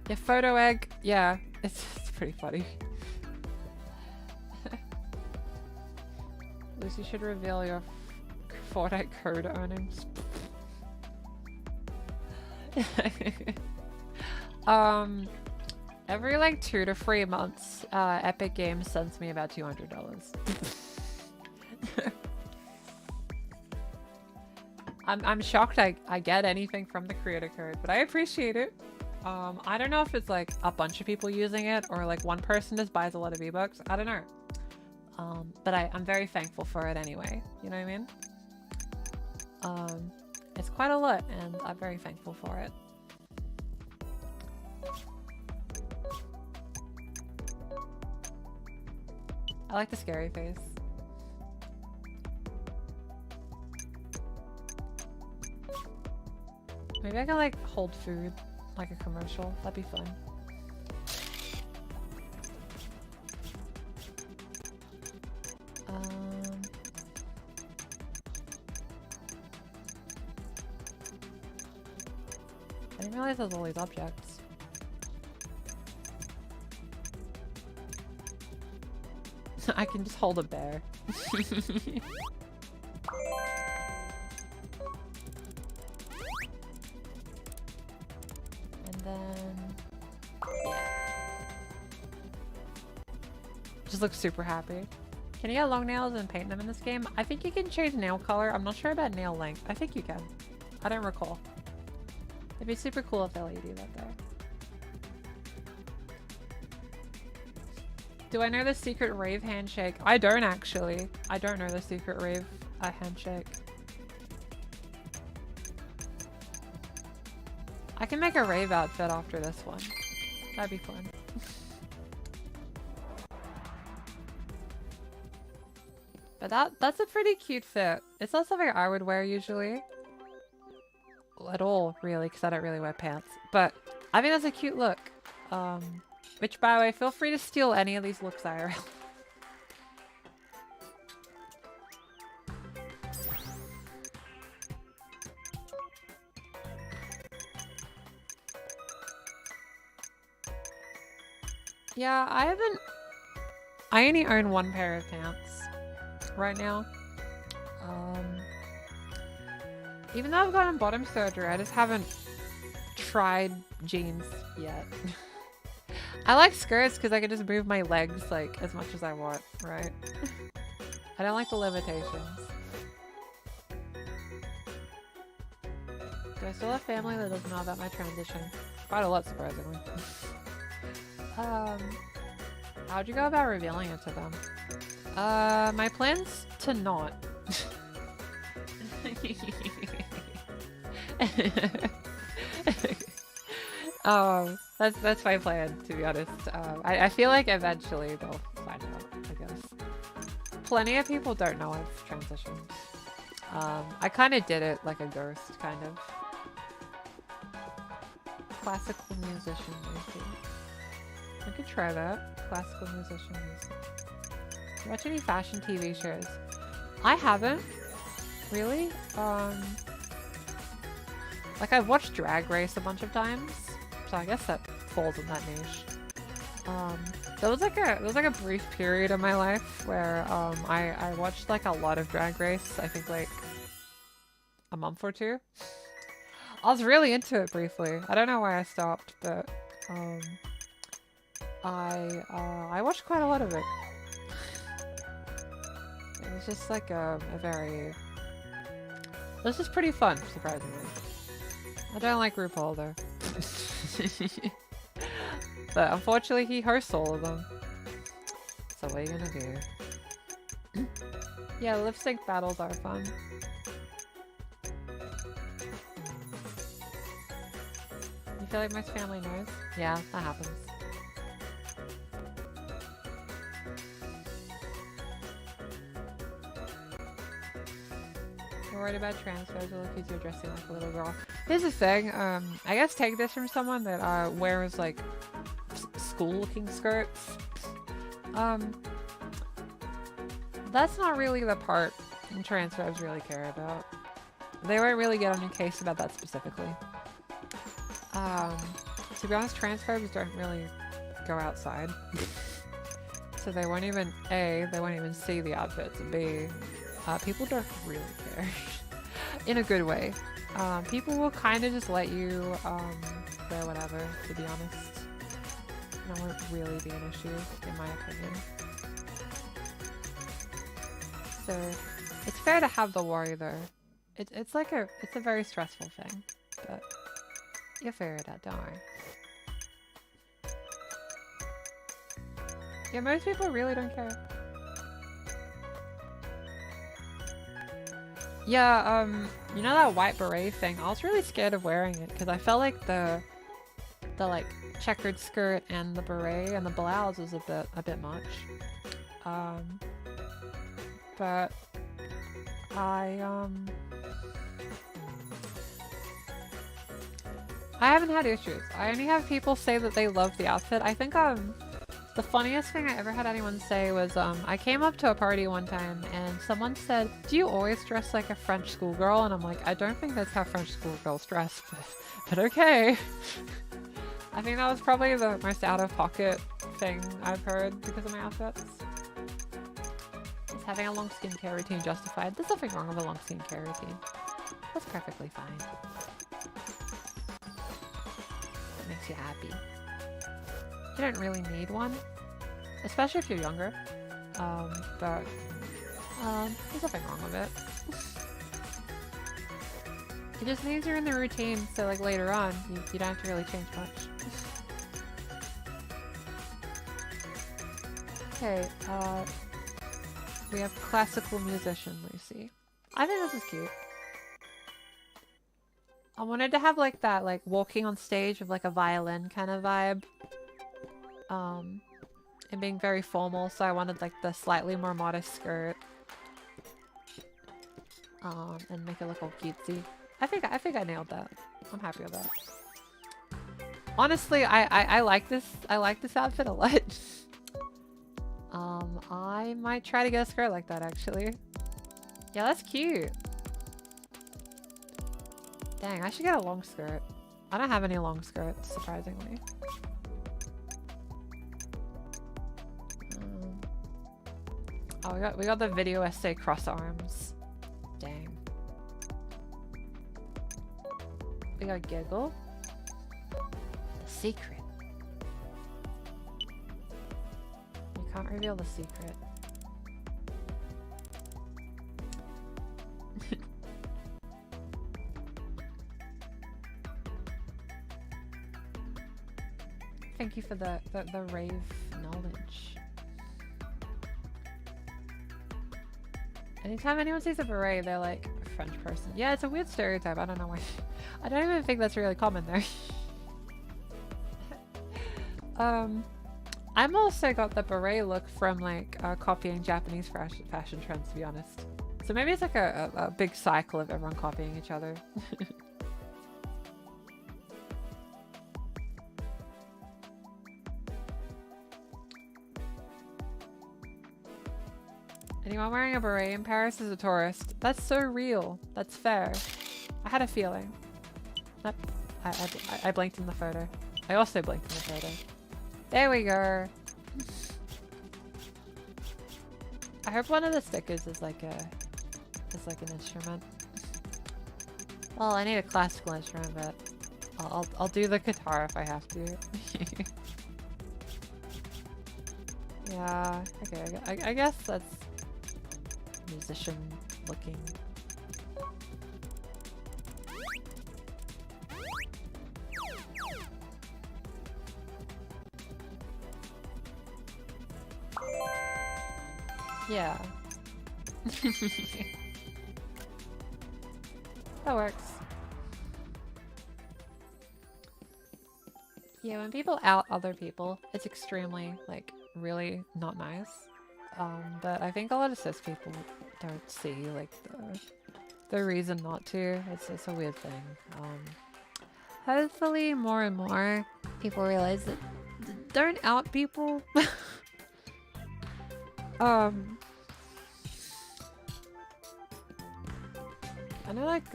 Yeah, photo egg. Yeah, it's pretty funny. Lucy should reveal your Fortnite code earnings. Every like 2 to 3 months, Epic Games sends me about $200. I'm shocked I get anything from the creator code, but I appreciate it. I don't know if it's like a bunch of people using it or like one person just buys a lot of V-Bucks. I don't know. But I'm very thankful for it anyway. You know what I mean? It's quite a lot and I'm very thankful for it. I like the scary face. Maybe I can like hold food like a commercial. That'd be fun. I didn't realize there's all these objects. I can just hold a bear. then, yeah. Just looks super happy. Can you get long nails and paint them in this game? I think you can change nail color. I'm not sure about nail length. I think you can. I don't recall. It'd be super cool if they let you do that though. Do I know the secret rave handshake? I don't actually. I don't know the secret rave handshake. I can make a rave outfit after this one. That'd be fun. But that's a pretty cute fit. It's not something I would wear usually. At all, really, because I don't really wear pants. But I think that's a cute look. Which, by the way, feel free to steal any of these looks IRL. Yeah, I only own one pair of pants right now. Even though I've gotten bottom surgery, I just haven't tried jeans yet. I like skirts because I can just move my legs like as much as I want, right? I don't like the limitations. Do I still have family that doesn't know about my transition? Quite a lot, surprisingly. How'd you go about revealing it to them? My plan's to not. That's my plan, to be honest. I feel like eventually they'll find out, I guess. Plenty of people don't know I've transitioned. I kind of did it like a ghost, kind of. Classical musician, maybe. I could try that. Classical musician music. Do you watch any fashion TV shows? I haven't. Really? Like I've watched Drag Race a bunch of times, so I guess that falls in that niche. There was like a brief period in my life where I watched like a lot of Drag Race. I think like a month or two. I was really into it briefly. I don't know why I stopped, but I watched quite a lot of it. It was just like a very... It was just pretty fun, surprisingly. I don't like RuPaul though. But unfortunately he hosts all of them. So what are you gonna do? Yeah, lip sync battles are fun. You feel like my family knows? Yeah, that happens. You're worried about transfers or if you're dressing like a little girl. Here's the thing, I guess take this from someone that wears like school-looking skirts. That's not really the part transfers really care about. They won't really get on your case about that specifically. To be honest, transphobes don't really go outside. So they won't even, A, they won't even see the outfits, and B, people don't really care. In a good way. People will kind of just let you wear whatever, to be honest. That won't really be an issue, in my opinion. So, it's fair to have the worry though. It's a very stressful thing, but you'll figure it out, don't worry. Yeah, most people really don't care. Yeah, you know that white beret thing? I was really scared of wearing it because I felt like the like checkered skirt and the beret and the blouse was a bit much. But I haven't had issues. I only have people say that they love the outfit. I think the funniest thing I ever had anyone say was I came up to a party one time and someone said, "Do you always dress like a French schoolgirl?" And I'm like, I don't think that's how French schoolgirls dress, but okay. I think that was probably the most out-of-pocket thing I've heard because of my outfits. Is having a long skincare routine justified? There's nothing wrong with a long skincare routine. That's perfectly fine. It makes makes you happy. You don't really need one, especially if you're younger. But there's nothing wrong with it. It just means you're in the routine, so like later on, you don't have to really change much. Okay, we have classical musician Lucy. I think this is cute. I wanted to have like that, like walking on stage with like a violin kind of vibe. And being very formal, so I wanted like the slightly more modest skirt. And make it look all cutesy. I think I nailed that. I'm happy with that. Honestly, I like this. I like this outfit a lot. I might try to get a skirt like that actually. Yeah, that's cute. Dang, I should get a long skirt. I don't have any long skirts, surprisingly. Oh, we got the video essay cross arms. Dang. We got Giggle. The secret. You can't reveal the secret. Thank you for the rave knowledge. Anytime anyone sees a beret, they're like, a French person. Yeah, it's a weird stereotype. I don't know why. I don't even think that's really common there. I'm also got the beret look from like copying Japanese fashion trends, to be honest. So maybe it's like a big cycle of everyone copying each other. Anyone wearing a beret in Paris is a tourist. That's so real. That's fair. I had a feeling. Nope. I blinked in the photo. I also blinked in the photo. There we go. I hope one of the stickers is like an instrument. Well, I need a classical instrument, but I'll do the guitar if I have to. Yeah. Okay. I guess that's musician looking. Yeah. That works. Yeah, when people out other people, it's extremely, like, really not nice. But I think a lot of cis people don't see, like, the reason not to. It's a weird thing. Hopefully more and more people realize that don't out people. I know, like,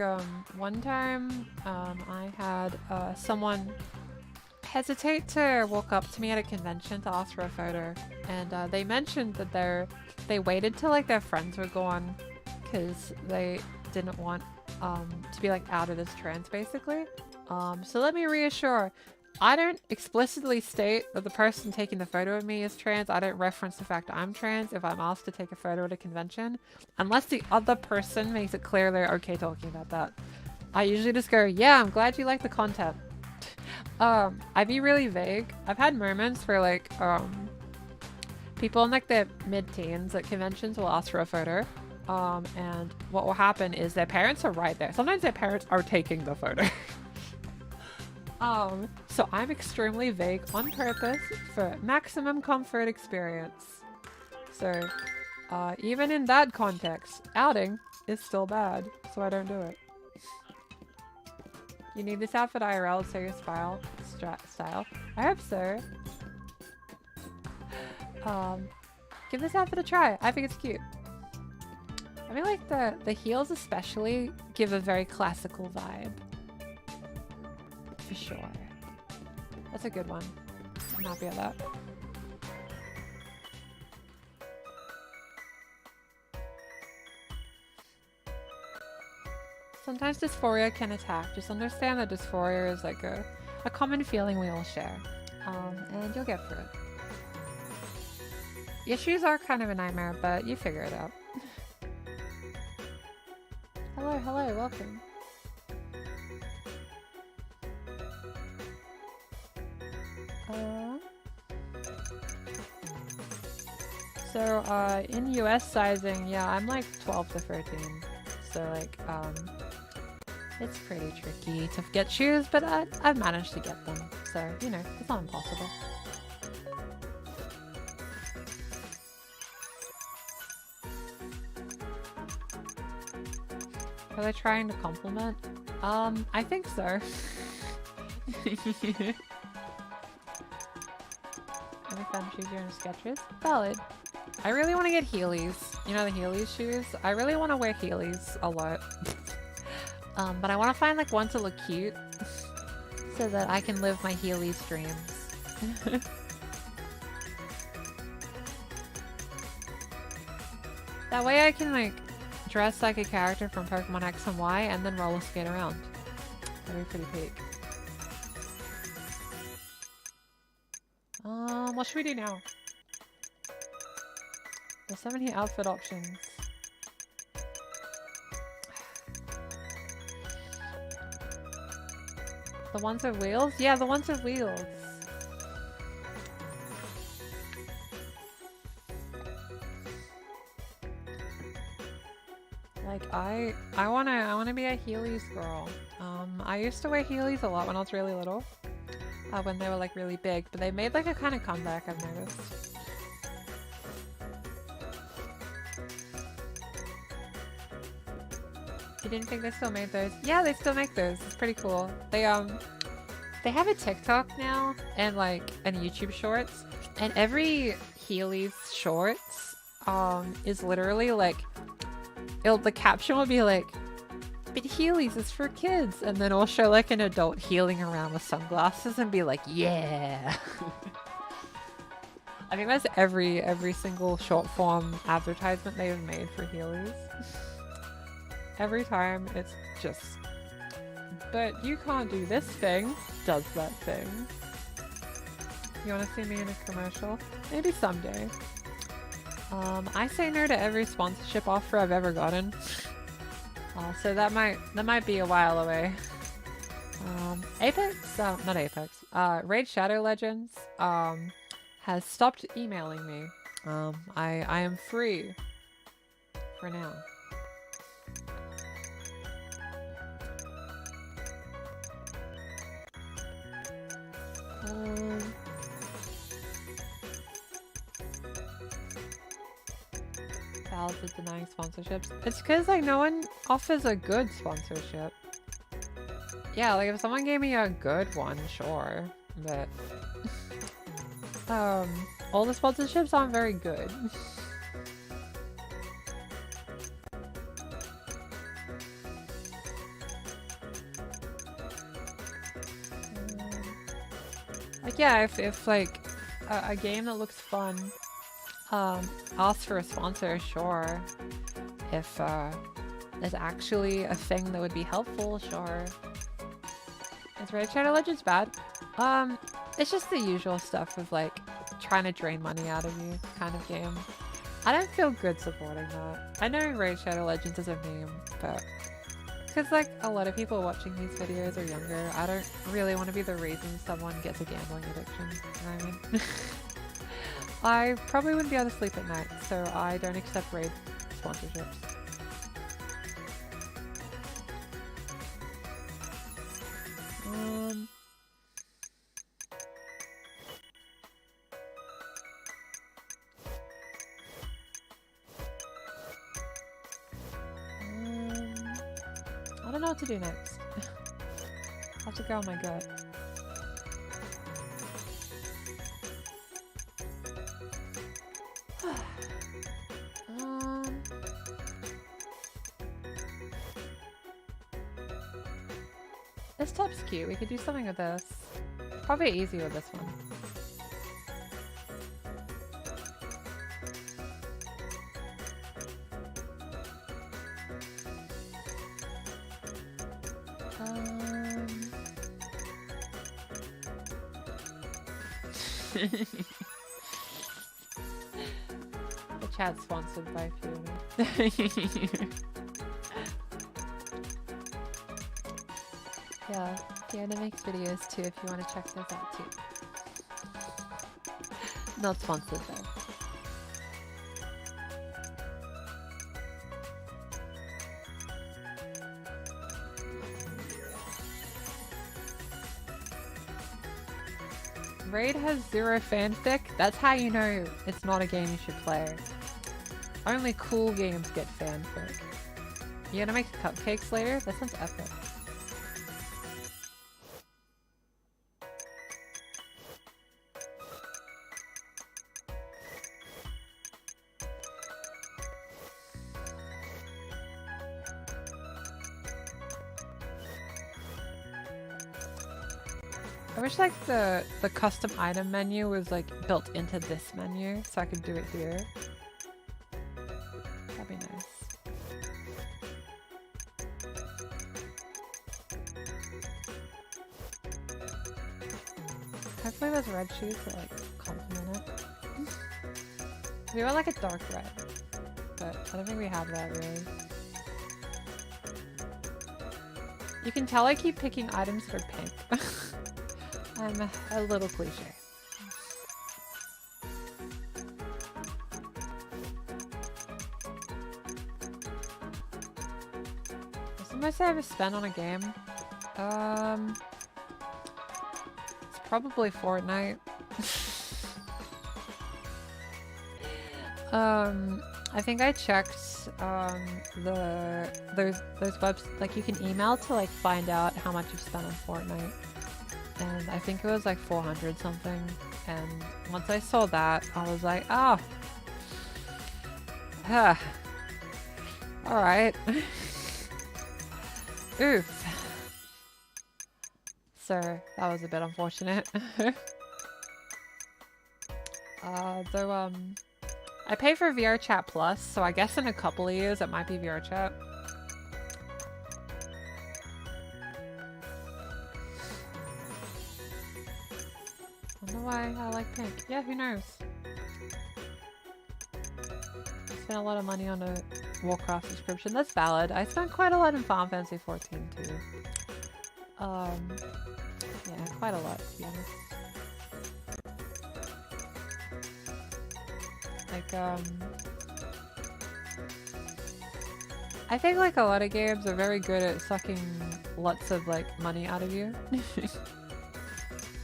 one time, I had, someone hesitate to walk up to me at a convention to ask for a photo, and, they mentioned that they waited till, like, their friends were gone, because they didn't want, to be, like, outed as trans, basically. So let me reassure, I don't explicitly state that the person taking the photo of me is trans. I don't reference the fact I'm trans if I'm asked to take a photo at a convention, unless the other person makes it clear they're okay talking about that. I usually just go, yeah, I'm glad you like the content. I'd be really vague. I've had moments where, like, people in, like, their mid-teens at conventions will ask for a photo, and what will happen is their parents are right there. Sometimes their parents are taking the photo. So I'm extremely vague on purpose for maximum comfort experience. So, even in that context, outing is still bad, so I don't do it. You need this outfit IRL to show your style. I hope so. Give this outfit a try. I think it's cute. I mean, like, the heels especially give a very classical vibe. For sure. That's a good one. I'm happy with that. Sometimes dysphoria can attack. Just understand that dysphoria is like a common feeling we all share. And you'll get through it. Your shoes are kind of a nightmare, but you figure it out. Hello, hello, welcome. So, in US sizing, yeah, I'm like 12 to 13. So, like, it's pretty tricky to get shoes, but I've managed to get them. So, you know, it's not impossible. Are they trying to compliment? I think so. Any fun shoes you're in Skechers? Valid. I really want to get Heelys. You know the Heelys shoes? I really want to wear Heelys a lot. But I want to find like one to look cute so that I can live my Heelys dreams. That way I can like dress like a character from Pokemon X and Y and then roller skate around. That'd be pretty peak. What should we do now? There's so many outfit options. The ones with wheels? Yeah, the ones with wheels. Like I wanna be a Heelys girl. I used to wear Heelys a lot when I was really little. When they were like really big, but they made like a kind of comeback, I've noticed. You didn't think they still made those? Yeah, they still make those. It's pretty cool. They have a TikTok now and like and YouTube Shorts, and every Heelys shorts is literally like the caption will be like, but Heelys is for kids, and then it'll show like an adult heeling around with sunglasses and be like, yeah. I think that's every single short form advertisement they've made for Heelys. Every time it's just, but you can't do this thing, does that thing. You want to see me in a commercial? Maybe someday. I say no to every sponsorship offer I've ever gotten. So that might be a while away. Apex? Not Apex. Raid Shadow Legends has stopped emailing me. I am free for now. Valve is denying sponsorships. It's because like no one offers a good sponsorship. Yeah, like if someone gave me a good one, sure, but all the sponsorships aren't very good. Like yeah, if like a game that looks fun asks for a sponsor, sure. If there's actually a thing that would be helpful, sure. Is Raid Shadow Legends bad? It's just the usual stuff of like trying to drain money out of you kind of game. I don't feel good supporting that. I know Raid Shadow Legends is a meme, but because like a lot of people watching these videos are younger, I don't really want to be the reason someone gets a gambling addiction. You know what I mean? I probably wouldn't be able to sleep at night, so I don't accept Raid sponsorships. I don't know what to do next. I'll have to go on my gut. This top's cute. We could do something with this. Probably easy with this one. The chat's sponsored by Fiona. Yeah, Fiona makes videos too if you want to check those out too. Not sponsored though. Raid has 0 fanfic. That's how you know it's not a game you should play. Only cool games get fanfic. You gonna make cupcakes later? That sounds epic. I wish like the custom item menu was like built into this menu so I could do it here. That'd be nice. Hopefully those red shoes that like complement it. We want like a dark red, but I don't think we have that really. You can tell I keep picking items that are pink. I'm a little cliche. What's the most I ever spent on a game? It's probably Fortnite. I think I checked those webs, like you can email to like find out how much you've spent on Fortnite. And I think it was like 400 something. And once I saw that, I was like, oh. Alright. Oof. So, that was a bit unfortunate. Though, I pay for VRChat Plus, so I guess in a couple of years it might be VRChat. I wonder why I like pink. Yeah, who knows? I spent a lot of money on a Warcraft subscription. That's valid. I spent quite a lot in Final Fantasy 14 too. Yeah, quite a lot to be honest. Like, I think like a lot of games are very good at sucking lots of like money out of you.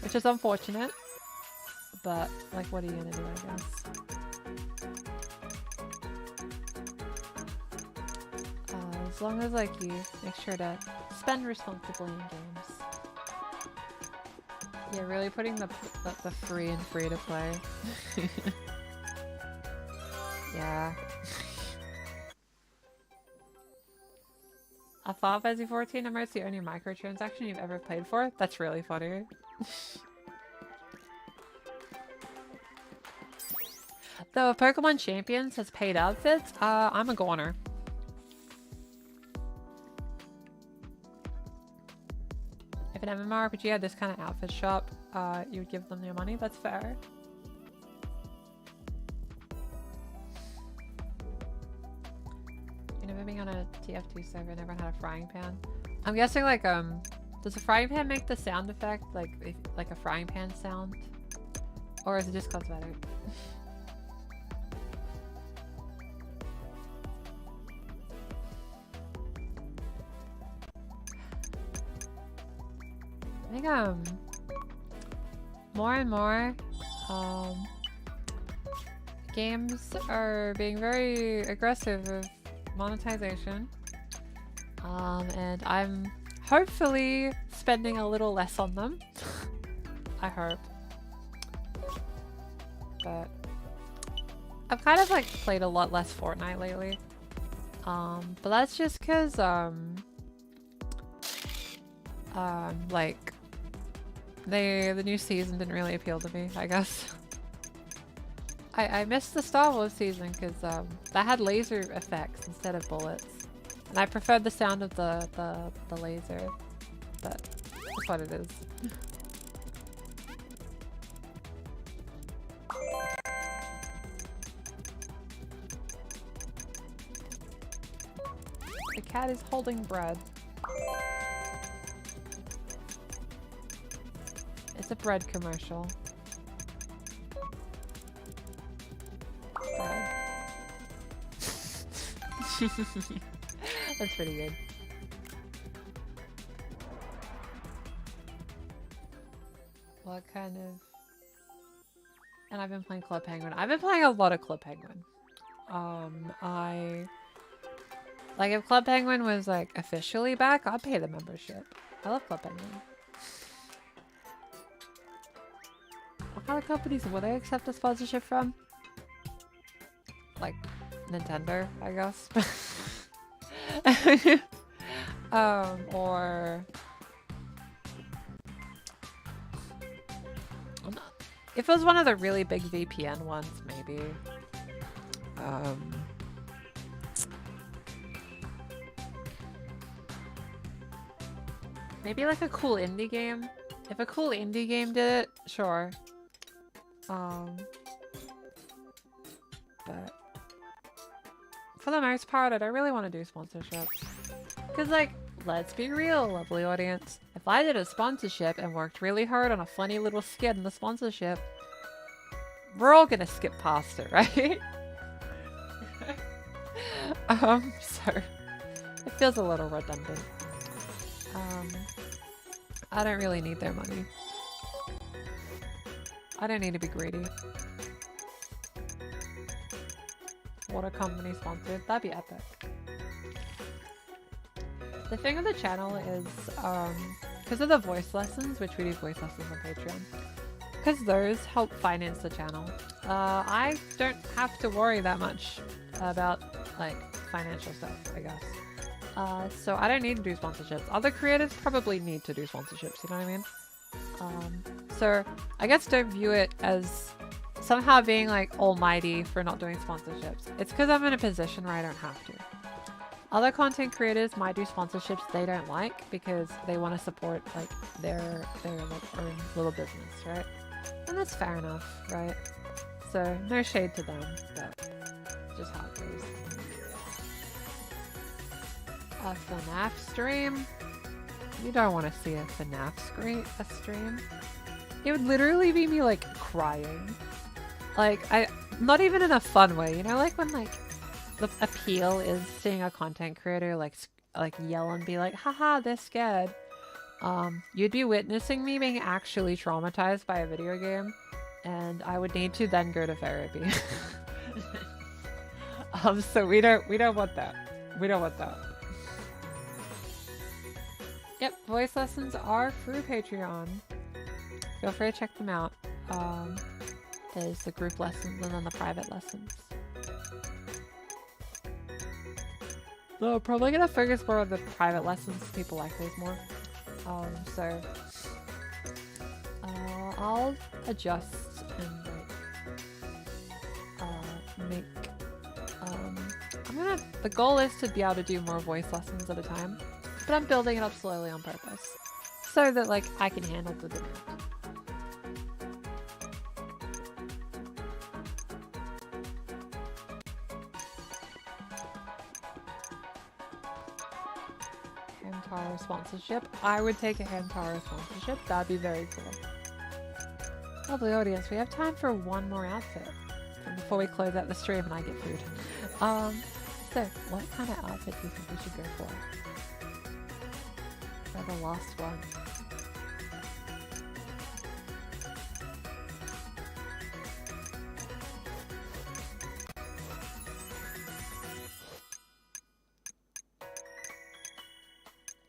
Which is unfortunate. But, like, what are you gonna do, I guess? As long as, like, you make sure to spend responsibly in games. Yeah, really putting the free and free to play. Yeah. A Final Fantasy 14 emote's the only microtransaction you've ever played for? That's really funny. Though Pokemon Champions has paid outfits, I'm a goner. If an MMORPG had this kind of outfit shop, you would give them your money? That's fair. You never been on a TF2 server, never had a frying pan? I'm guessing like, does a frying pan make the sound effect, like a frying pan sound? Or is it just cosmetic? I think more and more games are being very aggressive with monetization, and I'm hopefully spending a little less on them. I hope. But I've kind of like played a lot less Fortnite lately, but that's just because like the new season didn't really appeal to me, I guess. I missed the Star Wars season because that had laser effects instead of bullets, and I preferred the sound of the laser, but that's what it is. cat is holding bread. It's a bread commercial. Bread. That's pretty good. What kind of... And I've been playing Club Penguin. I've been playing a lot of Club Penguin. Like if Club Penguin was like officially back, I'd pay the membership. I love Club Penguin. What kind of companies would I accept a sponsorship from? Like Nintendo, I guess. Or if it was one of the really big VPN ones, maybe. Maybe like a cool indie game. If a cool indie game did it, sure. But for the most part, I don't really want to do sponsorships. Because, like, let's be real, lovely audience. If I did a sponsorship and worked really hard on a funny little skit in the sponsorship, we're all gonna skip past it, right? So it feels a little redundant. I don't really need their money. I don't need to be greedy. Water company sponsored, that'd be epic. The thing with the channel is, because of the voice lessons, which we do voice lessons on Patreon, because those help finance the channel, I don't have to worry that much about, like, financial stuff, I guess. So I don't need to do sponsorships. Other creators probably need to do sponsorships, you know what I mean? So I guess don't view it as somehow being like almighty for not doing sponsorships. It's because I'm in a position where I don't have to. Other content creators might do sponsorships they don't like because they want to support like their like own little business, right? And that's fair enough, right? So no shade to them, but just how it goes. A FNAF stream? You don't want to see a FNAF stream. It would literally be me like crying. Like not even in a fun way, you know, like when like the appeal is seeing a content creator like yell and be like, haha, they're scared. You'd be witnessing me being actually traumatized by a video game, and I would need to then go to therapy. So we don't want that. We don't want that. Yep, voice lessons are through Patreon. Feel free to check them out. There's the group lessons and then the private lessons. Though probably gonna focus more on the private lessons. People like those more. So I'll adjust and make. The goal is to be able to do more voice lessons at a time, but I'm building it up slowly on purpose, so that like I can handle the demand. Hamtaro sponsorship. I would take a Hamtaro sponsorship. That'd be very cool. Lovely audience, we have time for one more outfit before we close out the stream and I get food. So what kind of outfit do you think we should go for? For the last one.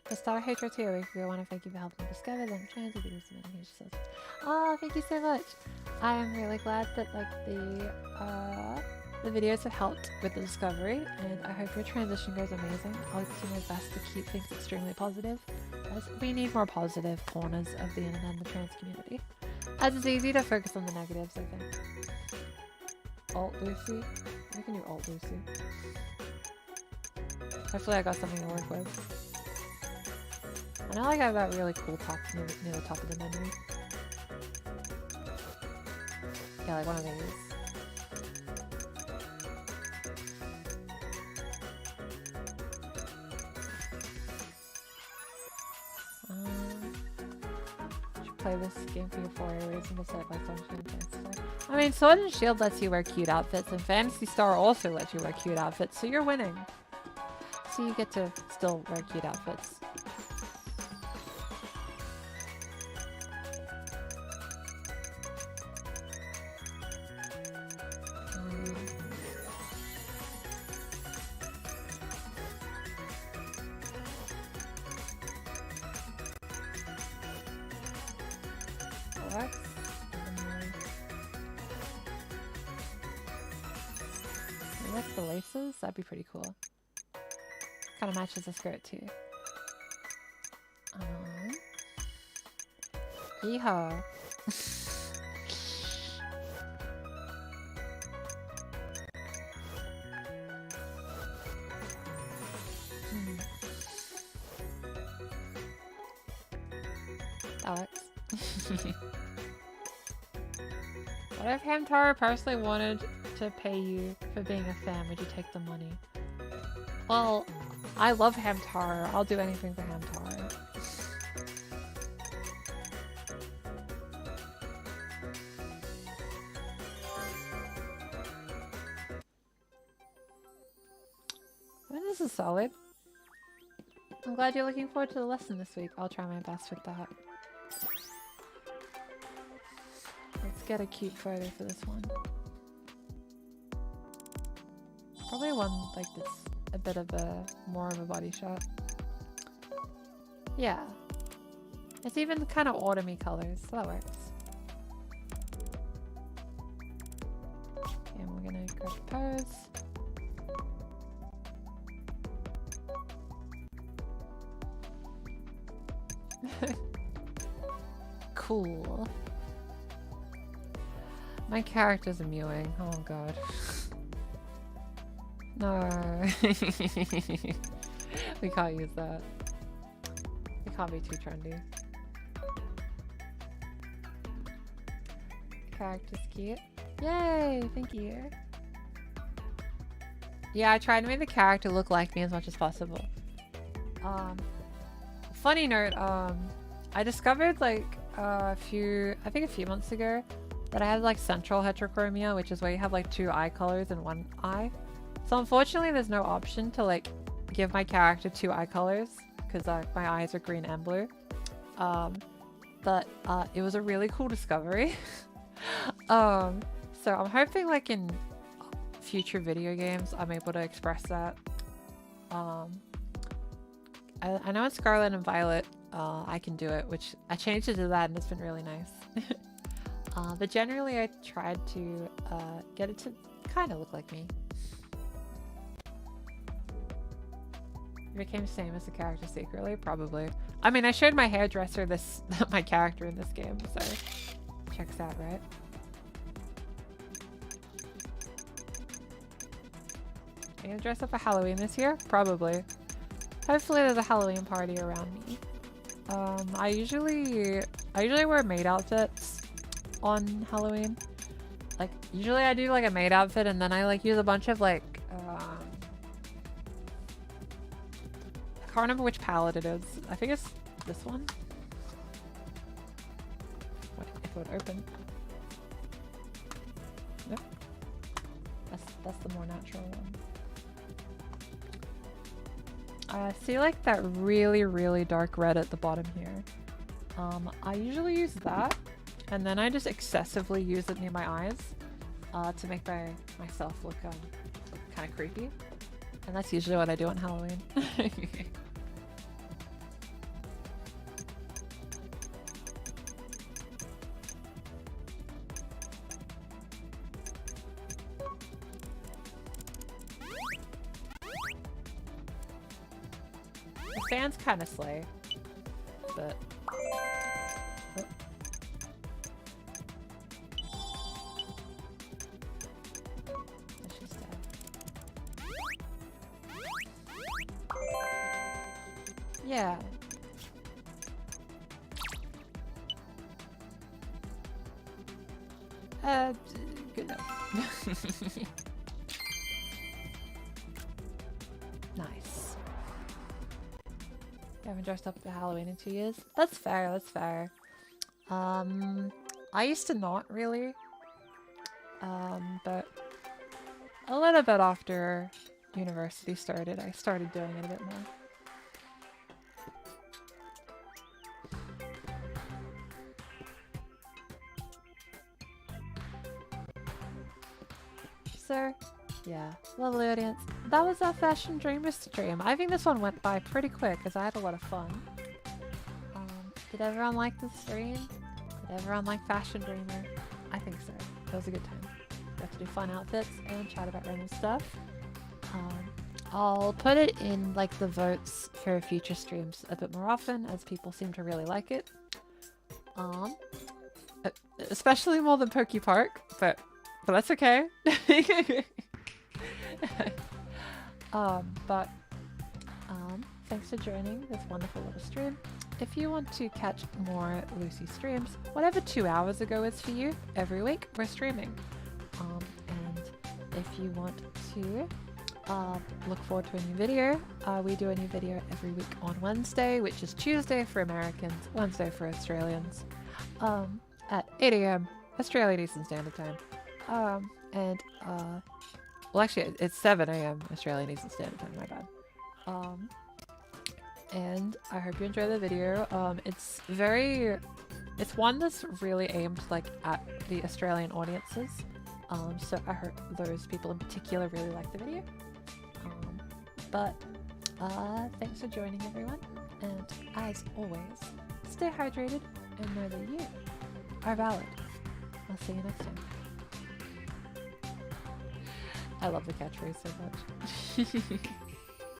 To start HRT, we want to thank you for helping discover them. Trying to do this many huge stuff. Oh, thank you so much. I am really glad that like the videos have helped with the discovery, and I hope your transition goes amazing. I'll do my best to keep things extremely positive, as we need more positive corners of the internet and the trans community. As it's easy to focus on the negatives, I think. Alt Lucy? I can do Alt Lucy. Hopefully I got something to work with. I know like I have that really cool top near the top of the menu. Yeah, like one of these. play this game for your 4A reasonable set by Sunshine Fantasy Star. I mean, Sword and Shield lets you wear cute outfits, and Fantasy Star also lets you wear cute outfits, so you're winning. So you get to still wear cute outfits. The laces? That'd be pretty cool. Kind of matches the skirt too. Yeehaw. That works. What if Hamtaro personally wanted to pay you for being a fan? Would you take the money? Well, I love Hamtaro. I'll do anything for Hamtaro. Well, this is solid. I'm glad you're looking forward to the lesson this week. I'll try my best with that. Let's get a cute photo for this one. Probably one like this, a bit of a more of a body shot. Yeah, it's even kind of autumny colors, so that works. Okay, and we're gonna grab the pose. Cool. My character's a mewing. Oh god. No. We can't use that. We can't be too trendy. Character's cute. Yay! Thank you. Yeah, I tried to make the character look like me as much as possible. Funny note, I discovered like I think a few months ago that I had like central heterochromia, which is where you have like two eye colors in one eye. So unfortunately there's no option to like give my character two eye colors because my eyes are green and blue. But it was a really cool discovery. So I'm hoping like in future video games I'm able to express that. I know in Scarlet and Violet I can do it, which I changed it to that and it's been really nice. But generally I tried to get it to kind of look like me. It became same as the character secretly, probably. I mean, I showed my hairdresser my character in this game, so checks out, right? Are you gonna dress up for Halloween this year? Probably. Hopefully there's a Halloween party around me. I usually wear maid outfits on Halloween. Like, usually I do like a maid outfit and then I like use a bunch of like, I can't remember which palette it is. I think it's this one. What if it would open? Nope. That's the more natural one. See like that really, really dark red at the bottom here. I usually use that, and then I just excessively use it near my eyes to make myself look kind of creepy. And that's usually what I do on Halloween. The fans kind of slay, but... Oh. That's just yeah. Good enough. Nice. I haven't dressed up for Halloween in 2 years. That's fair, that's fair. I used to not really. But a little bit after university started, I started doing it a bit more. So, yeah, lovely audience. That was our Fashion Dreamer stream. I think this one went by pretty quick because I had a lot of fun. Did everyone like the stream? Did everyone like Fashion Dreamer? I think so. It was a good time. Got to do fun outfits and chat about random stuff. I'll put it in like the votes for future streams a bit more often as people seem to really like it. Especially more than Pokey Park, but that's okay. Thanks for joining this wonderful little stream. If you want to catch more Lucy streams, whatever 2 hours ago is for you, every week we're streaming. And if you want to look forward to a new video, we do a new video every week on Wednesday, which is Tuesday for Americans, Wednesday for Australians, at 8 AM Australian Eastern Standard Time. Well, actually, it's 7 AM Australian Eastern Standard Time, my bad. And I hope you enjoy the video. It's one that's really aimed like at the Australian audiences. So I hope those people in particular really like the video. Thanks for joining everyone. And as always, stay hydrated and know that you are valid. I'll see you next time. I love the catchphrase so much.